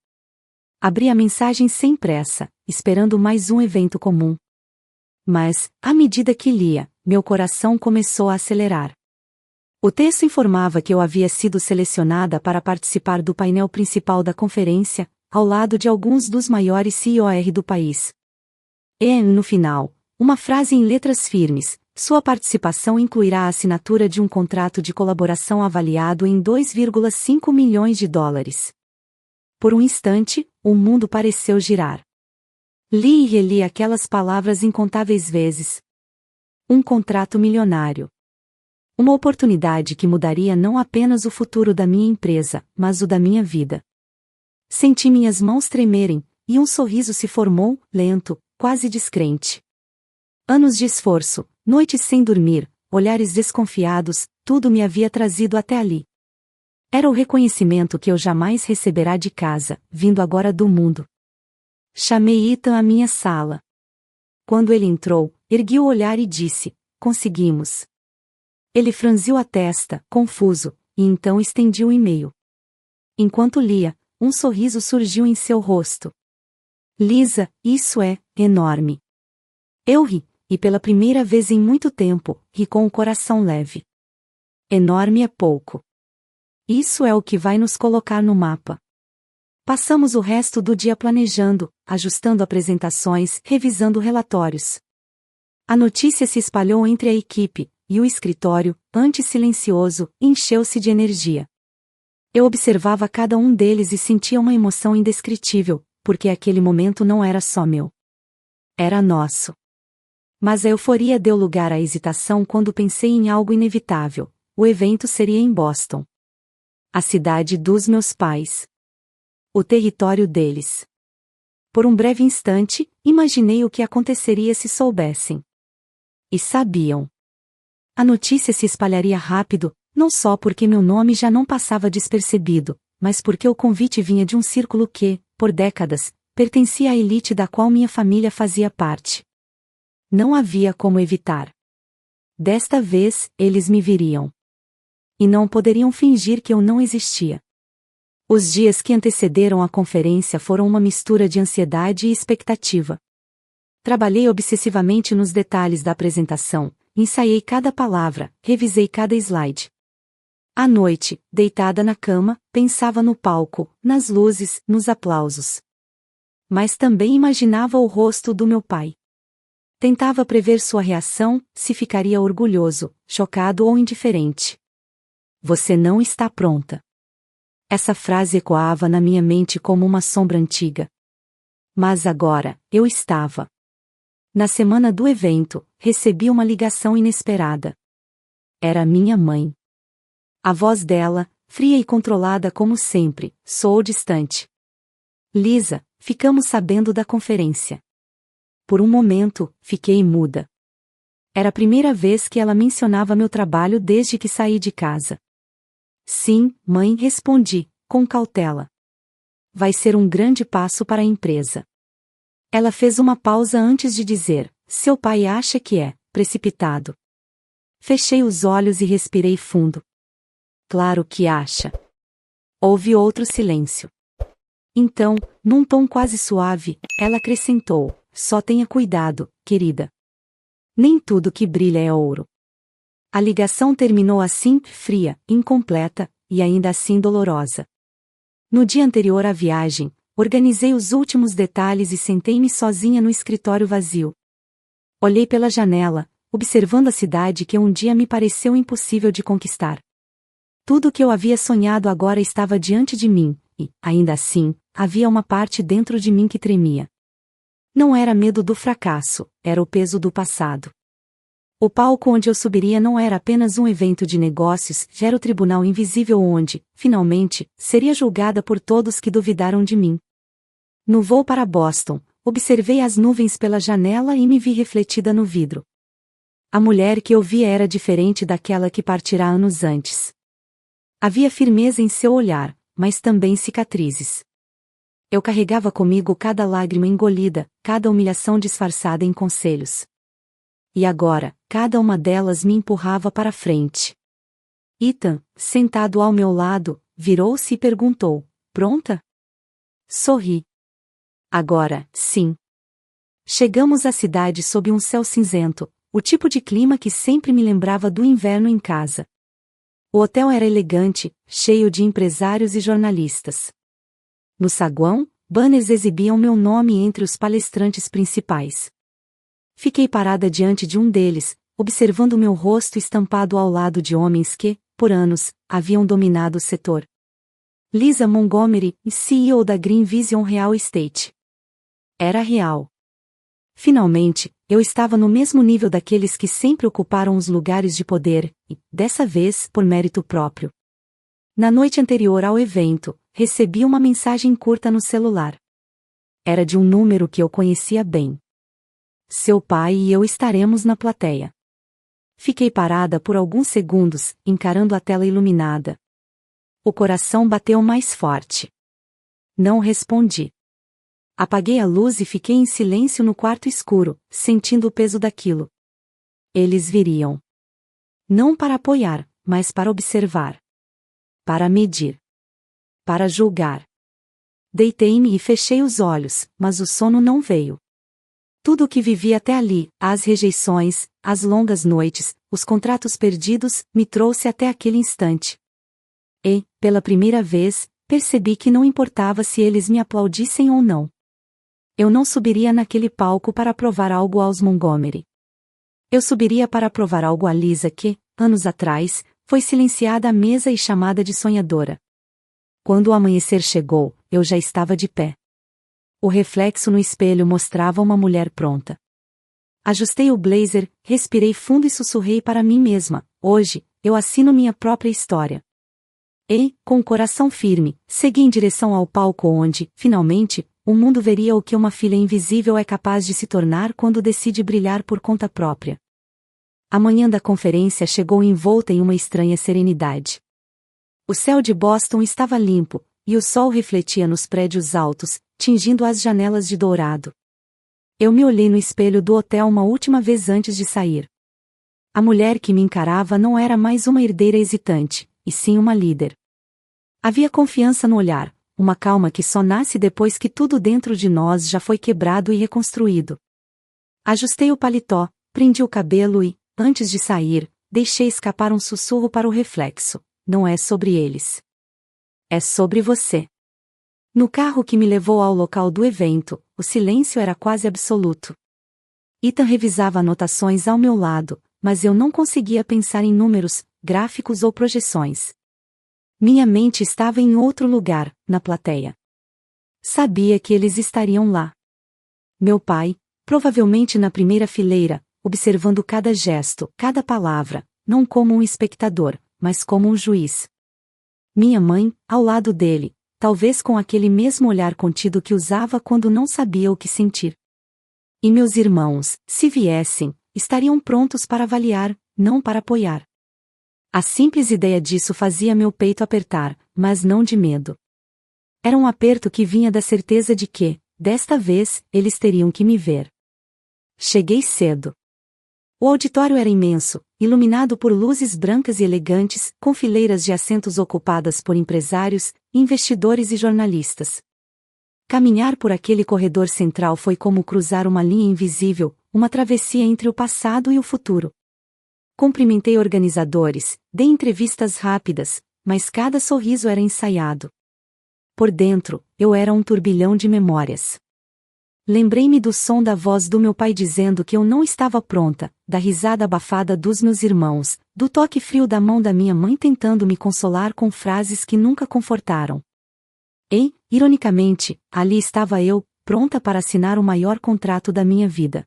Abri a mensagem sem pressa, esperando mais um evento comum. Mas, à medida que lia, meu coração começou a acelerar. O texto informava que eu havia sido selecionada para participar do painel principal da conferência, ao lado de alguns dos maiores CEOs do país. E, no final, uma frase em letras firmes: sua participação incluirá a assinatura de um contrato de colaboração avaliado em $2,5 milhões. Por um instante, o mundo pareceu girar. Li e reli aquelas palavras incontáveis vezes. Um contrato milionário. Uma oportunidade que mudaria não apenas o futuro da minha empresa, mas o da minha vida. Senti minhas mãos tremerem, e um sorriso se formou, lento, quase descrente. Anos de esforço, noites sem dormir, olhares desconfiados, tudo me havia trazido até ali. Era o reconhecimento que eu jamais receberá de casa, vindo agora do mundo. Chamei Ethan à minha sala. Quando ele entrou, ergui o olhar e disse: conseguimos. Ele franziu a testa, confuso, e então estendi o e-mail. Enquanto lia, um sorriso surgiu em seu rosto. Lisa, isso é enorme. Eu ri, e pela primeira vez em muito tempo, ri com o coração leve. Enorme é pouco. Isso é o que vai nos colocar no mapa. Passamos o resto do dia planejando, ajustando apresentações, revisando relatórios. A notícia se espalhou entre a equipe, e o escritório, antes silencioso, encheu-se de energia. Eu observava cada um deles e sentia uma emoção indescritível, porque aquele momento não era só meu. Era nosso. Mas a euforia deu lugar à hesitação quando pensei em algo inevitável: o evento seria em Boston. A cidade dos meus pais. O território deles. Por um breve instante, imaginei o que aconteceria se soubessem. E sabiam. A notícia se espalharia rápido, não só porque meu nome já não passava despercebido, mas porque o convite vinha de um círculo que, por décadas, pertencia à elite da qual minha família fazia parte. Não havia como evitar. Desta vez, eles me viriam. E não poderiam fingir que eu não existia. Os dias que antecederam a conferência foram uma mistura de ansiedade e expectativa. Trabalhei obsessivamente nos detalhes da apresentação, ensaiei cada palavra, revisei cada slide. À noite, deitada na cama, pensava no palco, nas luzes, nos aplausos. Mas também imaginava o rosto do meu pai. Tentava prever sua reação, se ficaria orgulhoso, chocado ou indiferente. Você não está pronta. Essa frase ecoava na minha mente como uma sombra antiga. Mas agora, eu estava. Na semana do evento, recebi uma ligação inesperada. Era minha mãe. A voz dela, fria e controlada como sempre, soou distante. Lisa, ficamos sabendo da conferência. Por um momento, fiquei muda. Era a primeira vez que ela mencionava meu trabalho desde que saí de casa. Sim, mãe, respondi, com cautela. Vai ser um grande passo para a empresa. Ela fez uma pausa antes de dizer: seu pai acha que é precipitado. Fechei os olhos e respirei fundo. Claro que acha. Houve outro silêncio. Então, num tom quase suave, ela acrescentou: só tenha cuidado, querida. Nem tudo que brilha é ouro. A ligação terminou assim, fria, incompleta, e ainda assim dolorosa. No dia anterior à viagem, organizei os últimos detalhes e sentei-me sozinha no escritório vazio. Olhei pela janela, observando a cidade que um dia me pareceu impossível de conquistar. Tudo o que eu havia sonhado agora estava diante de mim, e, ainda assim, havia uma parte dentro de mim que tremia. Não era medo do fracasso, era o peso do passado. O palco onde eu subiria não era apenas um evento de negócios, já era o tribunal invisível onde, finalmente, seria julgada por todos que duvidaram de mim. No voo para Boston, observei as nuvens pela janela e me vi refletida no vidro. A mulher que eu via era diferente daquela que partirá anos antes. Havia firmeza em seu olhar, mas também cicatrizes. Eu carregava comigo cada lágrima engolida, cada humilhação disfarçada em conselhos. E agora, cada uma delas me empurrava para frente. Ethan, sentado ao meu lado, virou-se e perguntou: pronta? Sorri. Agora, sim. Chegamos à cidade sob um céu cinzento, o tipo de clima que sempre me lembrava do inverno em casa. O hotel era elegante, cheio de empresários e jornalistas. No saguão, banners exibiam meu nome entre os palestrantes principais. Fiquei parada diante de um deles, observando meu rosto estampado ao lado de homens que, por anos, haviam dominado o setor. Lisa Montgomery, CEO da Green Vision Real Estate. Era real. Finalmente, eu estava no mesmo nível daqueles que sempre ocuparam os lugares de poder, e, dessa vez, por mérito próprio. Na noite anterior ao evento, recebi uma mensagem curta no celular. Era de um número que eu conhecia bem. Seu pai e eu estaremos na plateia. Fiquei parada por alguns segundos, encarando a tela iluminada. O coração bateu mais forte. Não respondi. Apaguei a luz e fiquei em silêncio no quarto escuro, sentindo o peso daquilo. Eles viriam. Não para apoiar, mas para observar. Para medir. Para julgar. Deitei-me e fechei os olhos, mas o sono não veio. Tudo o que vivi até ali, as rejeições, as longas noites, os contratos perdidos, me trouxe até aquele instante. E, pela primeira vez, percebi que não importava se eles me aplaudissem ou não. Eu não subiria naquele palco para provar algo aos Montgomery. Eu subiria para provar algo a Lisa que, anos atrás, foi silenciada à mesa e chamada de sonhadora. Quando o amanhecer chegou, eu já estava de pé. O reflexo no espelho mostrava uma mulher pronta. Ajustei o blazer, respirei fundo e sussurrei para mim mesma: hoje, eu assino minha própria história. E, com o coração firme, segui em direção ao palco onde, finalmente, o mundo veria o que uma filha invisível é capaz de se tornar quando decide brilhar por conta própria. A manhã da conferência chegou envolta em uma estranha serenidade. O céu de Boston estava limpo, e o sol refletia nos prédios altos, tingindo as janelas de dourado. Eu me olhei no espelho do hotel uma última vez antes de sair. A mulher que me encarava não era mais uma herdeira hesitante, e sim uma líder. Havia confiança no olhar, uma calma que só nasce depois que tudo dentro de nós já foi quebrado e reconstruído. Ajustei o paletó, prendi o cabelo e, antes de sair, deixei escapar um sussurro para o reflexo: não é sobre eles. É sobre você. No carro que me levou ao local do evento, o silêncio era quase absoluto. Ethan revisava anotações ao meu lado, mas eu não conseguia pensar em números, gráficos ou projeções. Minha mente estava em outro lugar, na plateia. Sabia que eles estariam lá. Meu pai, provavelmente na primeira fileira, observando cada gesto, cada palavra, não como um espectador, mas como um juiz. Minha mãe, ao lado dele, talvez com aquele mesmo olhar contido que usava quando não sabia o que sentir. E meus irmãos, se viessem, estariam prontos para avaliar, não para apoiar. A simples ideia disso fazia meu peito apertar, mas não de medo. Era um aperto que vinha da certeza de que, desta vez, eles teriam que me ver. Cheguei cedo. O auditório era imenso, iluminado por luzes brancas e elegantes, com fileiras de assentos ocupadas por empresários, investidores e jornalistas. Caminhar por aquele corredor central foi como cruzar uma linha invisível, uma travessia entre o passado e o futuro. Cumprimentei organizadores, dei entrevistas rápidas, mas cada sorriso era ensaiado. Por dentro, eu era um turbilhão de memórias. Lembrei-me do som da voz do meu pai dizendo que eu não estava pronta, da risada abafada dos meus irmãos, do toque frio da mão da minha mãe tentando me consolar com frases que nunca confortaram. E, ironicamente, ali estava eu, pronta para assinar o maior contrato da minha vida.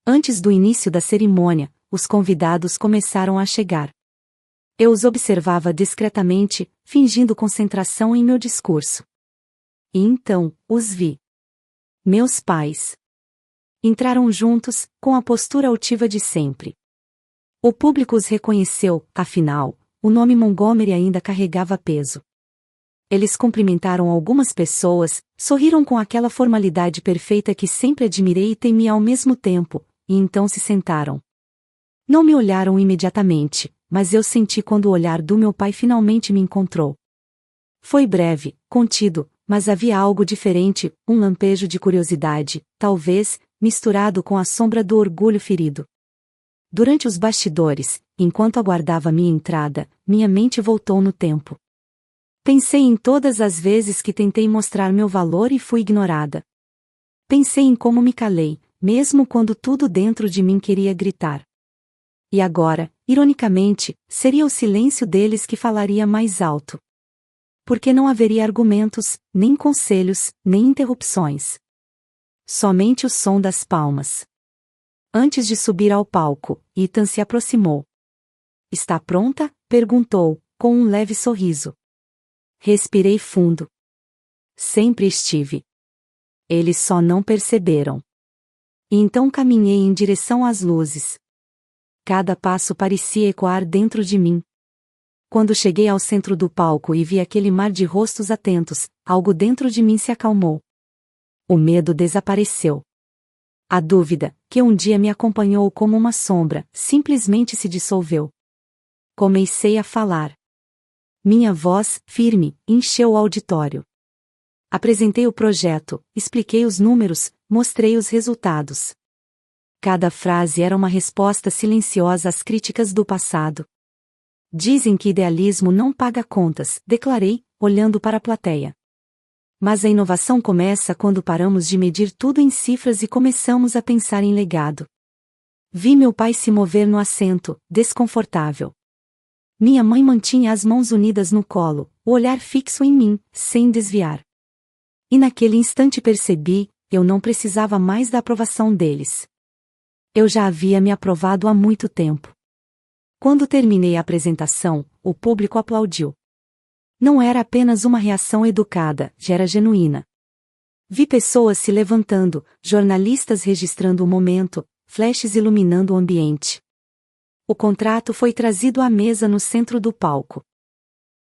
Antes do início da cerimônia, os convidados começaram a chegar. Eu os observava discretamente, fingindo concentração em meu discurso. E então, os vi. Meus pais. Entraram juntos, com a postura altiva de sempre. O público os reconheceu, afinal, o nome Montgomery ainda carregava peso. Eles cumprimentaram algumas pessoas, sorriram com aquela formalidade perfeita que sempre admirei e temi ao mesmo tempo, e então se sentaram. Não me olharam imediatamente, mas eu senti quando o olhar do meu pai finalmente me encontrou. Foi breve, contido, mas havia algo diferente, um lampejo de curiosidade, talvez, misturado com a sombra do orgulho ferido. Durante os bastidores, enquanto aguardava minha entrada, minha mente voltou no tempo. Pensei em todas as vezes que tentei mostrar meu valor e fui ignorada. Pensei em como me calei, mesmo quando tudo dentro de mim queria gritar. E agora, ironicamente, seria o silêncio deles que falaria mais alto. Porque não haveria argumentos, nem conselhos, nem interrupções. Somente o som das palmas. Antes de subir ao palco, Ethan se aproximou. "Está pronta?" perguntou, com um leve sorriso. Respirei fundo. Sempre estive. Eles só não perceberam. E então caminhei em direção às luzes. Cada passo parecia ecoar dentro de mim. Quando cheguei ao centro do palco e vi aquele mar de rostos atentos, algo dentro de mim se acalmou. O medo desapareceu. A dúvida, que um dia me acompanhou como uma sombra, simplesmente se dissolveu. Comecei a falar. Minha voz, firme, encheu o auditório. Apresentei o projeto, expliquei os números, mostrei os resultados. Cada frase era uma resposta silenciosa às críticas do passado. Dizem que idealismo não paga contas, declarei, olhando para a plateia. Mas a inovação começa quando paramos de medir tudo em cifras e começamos a pensar em legado. Vi meu pai se mover no assento, desconfortável. Minha mãe mantinha as mãos unidas no colo, o olhar fixo em mim, sem desviar. E naquele instante percebi, eu não precisava mais da aprovação deles. Eu já havia me aprovado há muito tempo. Quando terminei a apresentação, o público aplaudiu. Não era apenas uma reação educada, já era genuína. Vi pessoas se levantando, jornalistas registrando o momento, flashes iluminando o ambiente. O contrato foi trazido à mesa no centro do palco.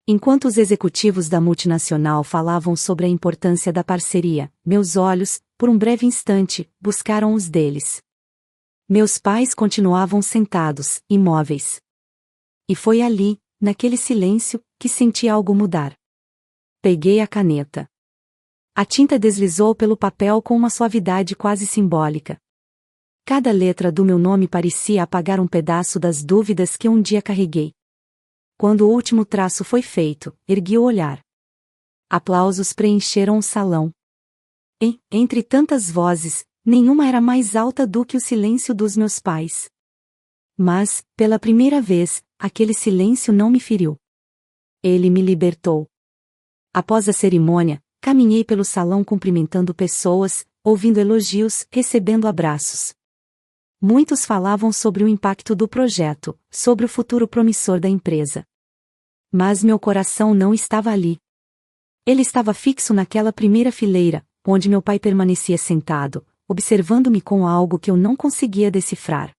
Enquanto os executivos da multinacional falavam sobre a importância da parceria, meus olhos, por um breve instante, buscaram os deles. Meus pais continuavam sentados, imóveis. E foi ali, naquele silêncio, que senti algo mudar. Peguei a caneta. A tinta deslizou pelo papel com uma suavidade quase simbólica. Cada letra do meu nome parecia apagar um pedaço das dúvidas que um dia carreguei. Quando o último traço foi feito, ergui o olhar. Aplausos preencheram o salão. E, entre tantas vozes, nenhuma era mais alta do que o silêncio dos meus pais. Mas, pela primeira vez, aquele silêncio não me feriu. Ele me libertou. Após a cerimônia, caminhei pelo salão cumprimentando pessoas, ouvindo elogios, recebendo abraços. Muitos falavam sobre o impacto do projeto, sobre o futuro promissor da empresa. Mas meu coração não estava ali. Ele estava fixo naquela primeira fileira, onde meu pai permanecia sentado, observando-me com algo que eu não conseguia decifrar.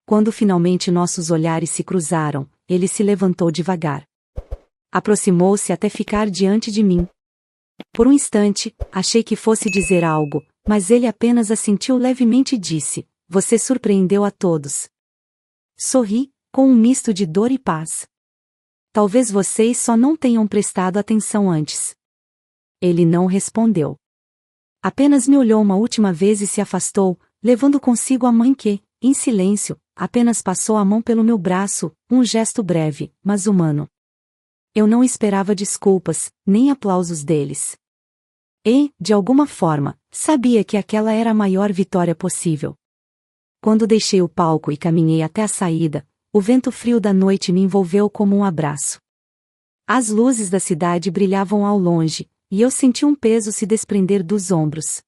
Quando finalmente nossos olhares se cruzaram, ele se levantou devagar. Aproximou-se até ficar diante de mim. Por um instante, achei que fosse dizer algo, mas ele apenas assentiu levemente e disse: "Você surpreendeu a todos." Sorri, com um misto de dor e paz. "Talvez vocês só não tenham prestado atenção antes." Ele não respondeu. Apenas me olhou uma última vez e se afastou, levando consigo a mãe que, em silêncio, apenas passou a mão pelo meu braço, um gesto breve, mas humano. Eu não esperava desculpas, nem aplausos deles. E, de alguma forma, sabia que aquela era a maior vitória possível. Quando deixei o palco e caminhei até a saída, o vento frio da noite me envolveu como um abraço. As luzes da cidade brilhavam ao longe, e eu senti um peso se desprender dos ombros.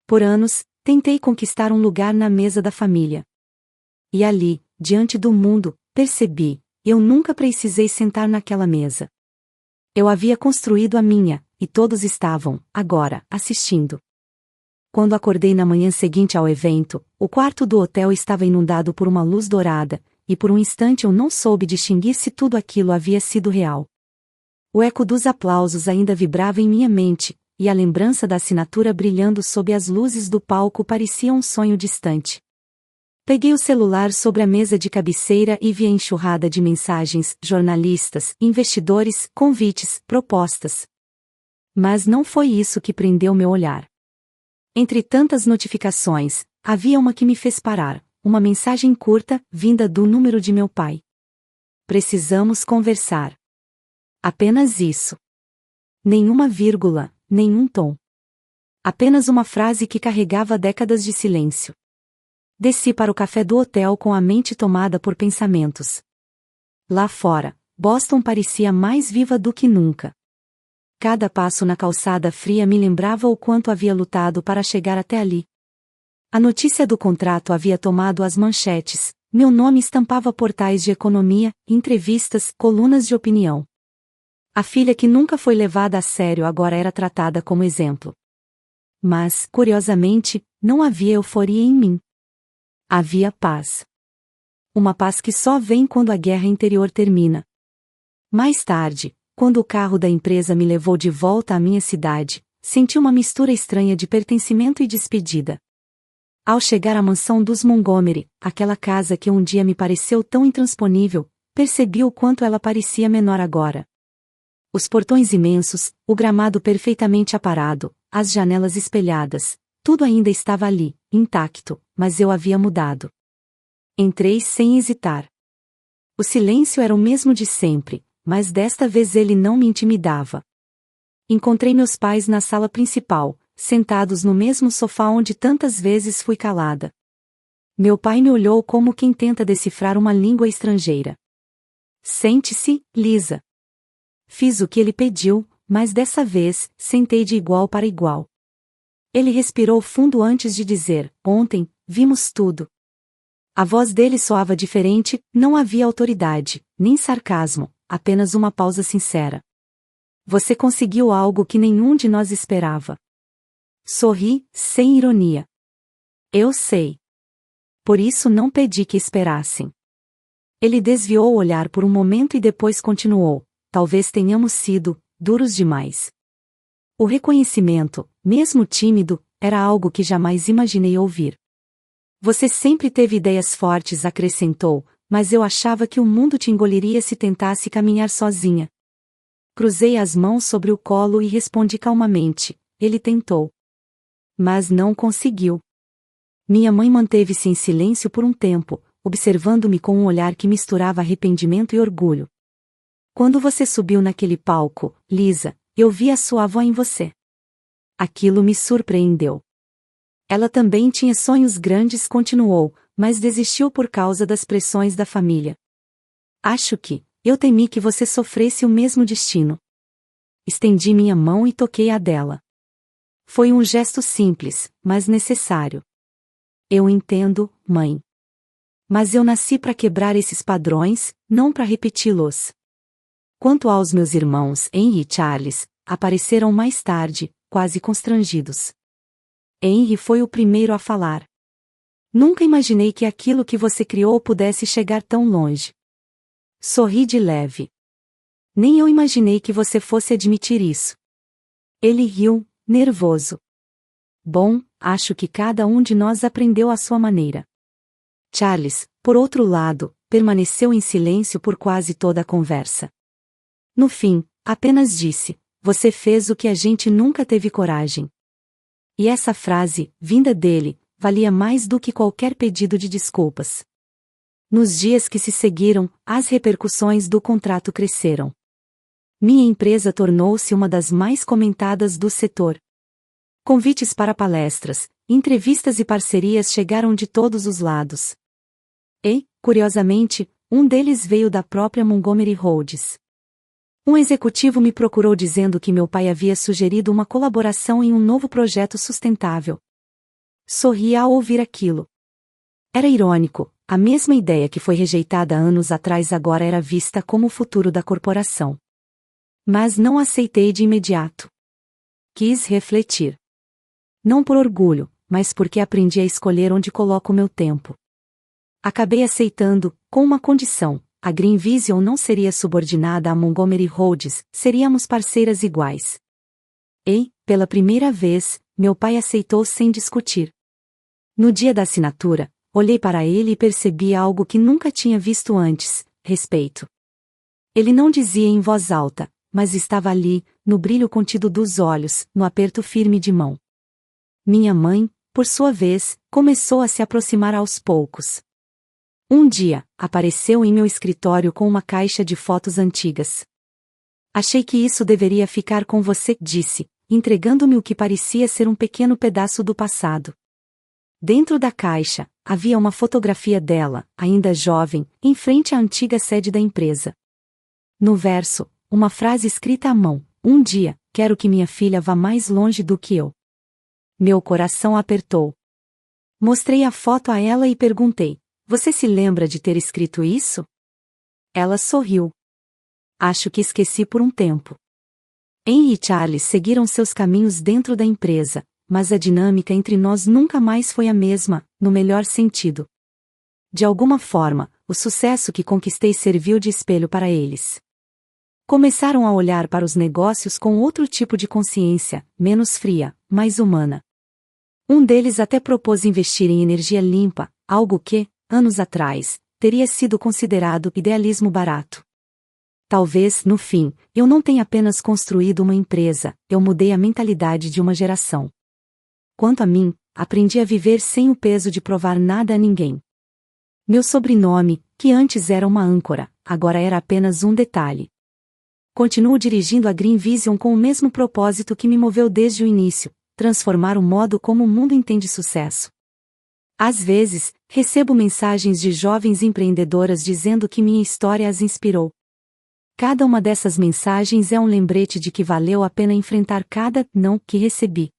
Por anos, tentei conquistar um lugar na mesa da família. E ali, diante do mundo, percebi, eu nunca precisei sentar naquela mesa. Eu havia construído a minha, e todos estavam, agora, assistindo. Quando acordei na manhã seguinte ao evento, o quarto do hotel estava inundado por uma luz dourada, e por um instante eu não soube distinguir se tudo aquilo havia sido real. O eco dos aplausos ainda vibrava em minha mente, e a lembrança da assinatura brilhando sob as luzes do palco parecia um sonho distante. Peguei o celular sobre a mesa de cabeceira e vi a enxurrada de mensagens, jornalistas, investidores, convites, propostas. Mas não foi isso que prendeu meu olhar. Entre tantas notificações, havia uma que me fez parar, uma mensagem curta, vinda do número de meu pai. "Precisamos conversar." Apenas isso. Nenhuma vírgula, nenhum tom. Apenas uma frase que carregava décadas de silêncio. Desci para o café do hotel com a mente tomada por pensamentos. Lá fora, Boston parecia mais viva do que nunca. Cada passo na calçada fria me lembrava o quanto havia lutado para chegar até ali. A notícia do contrato havia tomado as manchetes, meu nome estampava portais de economia, entrevistas, colunas de opinião. A filha que nunca foi levada a sério agora era tratada como exemplo. Mas, curiosamente, não havia euforia em mim. Havia paz. Uma paz que só vem quando a guerra interior termina. Mais tarde, quando o carro da empresa me levou de volta à minha cidade, senti uma mistura estranha de pertencimento e despedida. Ao chegar à mansão dos Montgomery, aquela casa que um dia me pareceu tão intransponível, percebi o quanto ela parecia menor agora. Os portões imensos, o gramado perfeitamente aparado, as janelas espelhadas, tudo ainda estava ali, intacto, mas eu havia mudado. Entrei sem hesitar. O silêncio era o mesmo de sempre, mas desta vez ele não me intimidava. Encontrei meus pais na sala principal, sentados no mesmo sofá onde tantas vezes fui calada. Meu pai me olhou como quem tenta decifrar uma língua estrangeira. Sente-se, Lisa. Fiz o que ele pediu, mas dessa vez, sentei de igual para igual. Ele respirou fundo antes de dizer: ontem, vimos tudo. A voz dele soava diferente, não havia autoridade, nem sarcasmo, apenas uma pausa sincera. Você conseguiu algo que nenhum de nós esperava. Sorri, sem ironia. Eu sei. Por isso não pedi que esperassem. Ele desviou o olhar por um momento e depois continuou: talvez tenhamos sido duros demais. O reconhecimento, mesmo tímido, era algo que jamais imaginei ouvir. Você sempre teve ideias fortes, acrescentou, mas eu achava que o mundo te engoliria se tentasse caminhar sozinha. Cruzei as mãos sobre o colo e respondi calmamente: ele tentou. Mas não conseguiu. Minha mãe manteve-se em silêncio por um tempo, observando-me com um olhar que misturava arrependimento e orgulho. Quando você subiu naquele palco, Lisa, eu vi a sua avó em você. Aquilo me surpreendeu. Ela também tinha sonhos grandes, continuou, mas desistiu por causa das pressões da família. Acho que, eu temi que você sofresse o mesmo destino. Estendi minha mão e toquei a dela. Foi um gesto simples, mas necessário. Eu entendo, mãe. Mas eu nasci para quebrar esses padrões, não para repeti-los. Quanto aos meus irmãos, Henry e Charles, apareceram mais tarde, quase constrangidos. Henry foi o primeiro a falar. Nunca imaginei que aquilo que você criou pudesse chegar tão longe. Sorri de leve. Nem eu imaginei que você fosse admitir isso. Ele riu, nervoso. Bom, acho que cada um de nós aprendeu à sua maneira. Charles, por outro lado, permaneceu em silêncio por quase toda a conversa. No fim, apenas disse: você fez o que a gente nunca teve coragem. E essa frase, vinda dele, valia mais do que qualquer pedido de desculpas. Nos dias que se seguiram, as repercussões do contrato cresceram. Minha empresa tornou-se uma das mais comentadas do setor. Convites para palestras, entrevistas e parcerias chegaram de todos os lados. E, curiosamente, um deles veio da própria Montgomery Rhodes. Um executivo me procurou dizendo que meu pai havia sugerido uma colaboração em um novo projeto sustentável. Sorri ao ouvir aquilo. Era irônico, a mesma ideia que foi rejeitada anos atrás agora era vista como o futuro da corporação. Mas não aceitei de imediato. Quis refletir. Não por orgulho, mas porque aprendi a escolher onde coloco meu tempo. Acabei aceitando, com uma condição: a Green Vision não seria subordinada à Montgomery Rhodes, seríamos parceiras iguais. E, pela primeira vez, meu pai aceitou sem discutir. No dia da assinatura, olhei para ele e percebi algo que nunca tinha visto antes: respeito. Ele não dizia em voz alta, mas estava ali, no brilho contido dos olhos, no aperto firme de mão. Minha mãe, por sua vez, começou a se aproximar aos poucos. Um dia, apareceu em meu escritório com uma caixa de fotos antigas. Achei que isso deveria ficar com você, disse, entregando-me o que parecia ser um pequeno pedaço do passado. Dentro da caixa, havia uma fotografia dela, ainda jovem, em frente à antiga sede da empresa. No verso, uma frase escrita à mão: um dia, quero que minha filha vá mais longe do que eu. Meu coração apertou. Mostrei a foto a ela e perguntei: você se lembra de ter escrito isso? Ela sorriu. Acho que esqueci por um tempo. Henry e Charles seguiram seus caminhos dentro da empresa, mas a dinâmica entre nós nunca mais foi a mesma, no melhor sentido. De alguma forma, o sucesso que conquistei serviu de espelho para eles. Começaram a olhar para os negócios com outro tipo de consciência, menos fria, mais humana. Um deles até propôs investir em energia limpa, algo que, anos atrás, teria sido considerado idealismo barato. Talvez, no fim, eu não tenha apenas construído uma empresa, eu mudei a mentalidade de uma geração. Quanto a mim, aprendi a viver sem o peso de provar nada a ninguém. Meu sobrenome, que antes era uma âncora, agora era apenas um detalhe. Continuo dirigindo a Green Vision com o mesmo propósito que me moveu desde o início, transformar o modo como o mundo entende sucesso. Às vezes, recebo mensagens de jovens empreendedoras dizendo que minha história as inspirou. Cada uma dessas mensagens é um lembrete de que valeu a pena enfrentar cada não que recebi.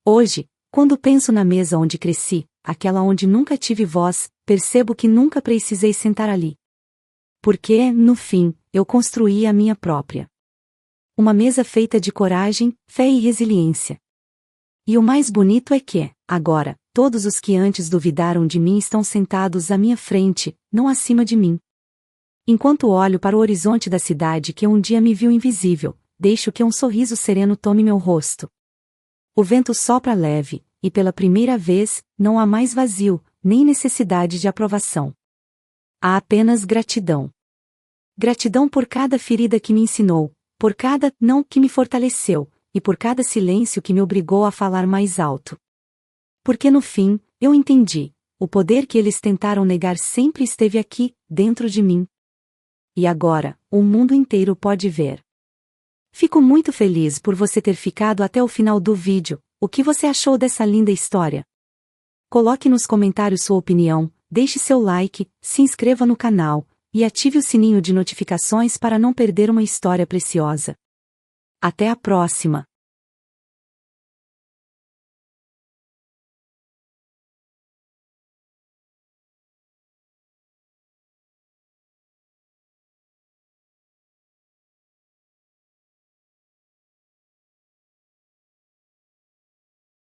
Hoje, quando penso na mesa onde cresci, aquela onde nunca tive voz, percebo que nunca precisei sentar ali. Porque, no fim, eu construí a minha própria. Uma mesa feita de coragem, fé e resiliência. E o mais bonito é que, agora, todos os que antes duvidaram de mim estão sentados à minha frente, não acima de mim. Enquanto olho para o horizonte da cidade que um dia me viu invisível, deixo que um sorriso sereno tome meu rosto. O vento sopra leve, e pela primeira vez, não há mais vazio, nem necessidade de aprovação. Há apenas gratidão. Gratidão por cada ferida que me ensinou, por cada não que me fortaleceu, e por cada silêncio que me obrigou a falar mais alto. Porque no fim, eu entendi, o poder que eles tentaram negar sempre esteve aqui, dentro de mim. E agora, o mundo inteiro pode ver. Fico muito feliz por você ter ficado até o final do vídeo. O que você achou dessa linda história? Coloque nos comentários sua opinião, deixe seu like, se inscreva no canal, e ative o sininho de notificações para não perder uma história preciosa. Até a próxima!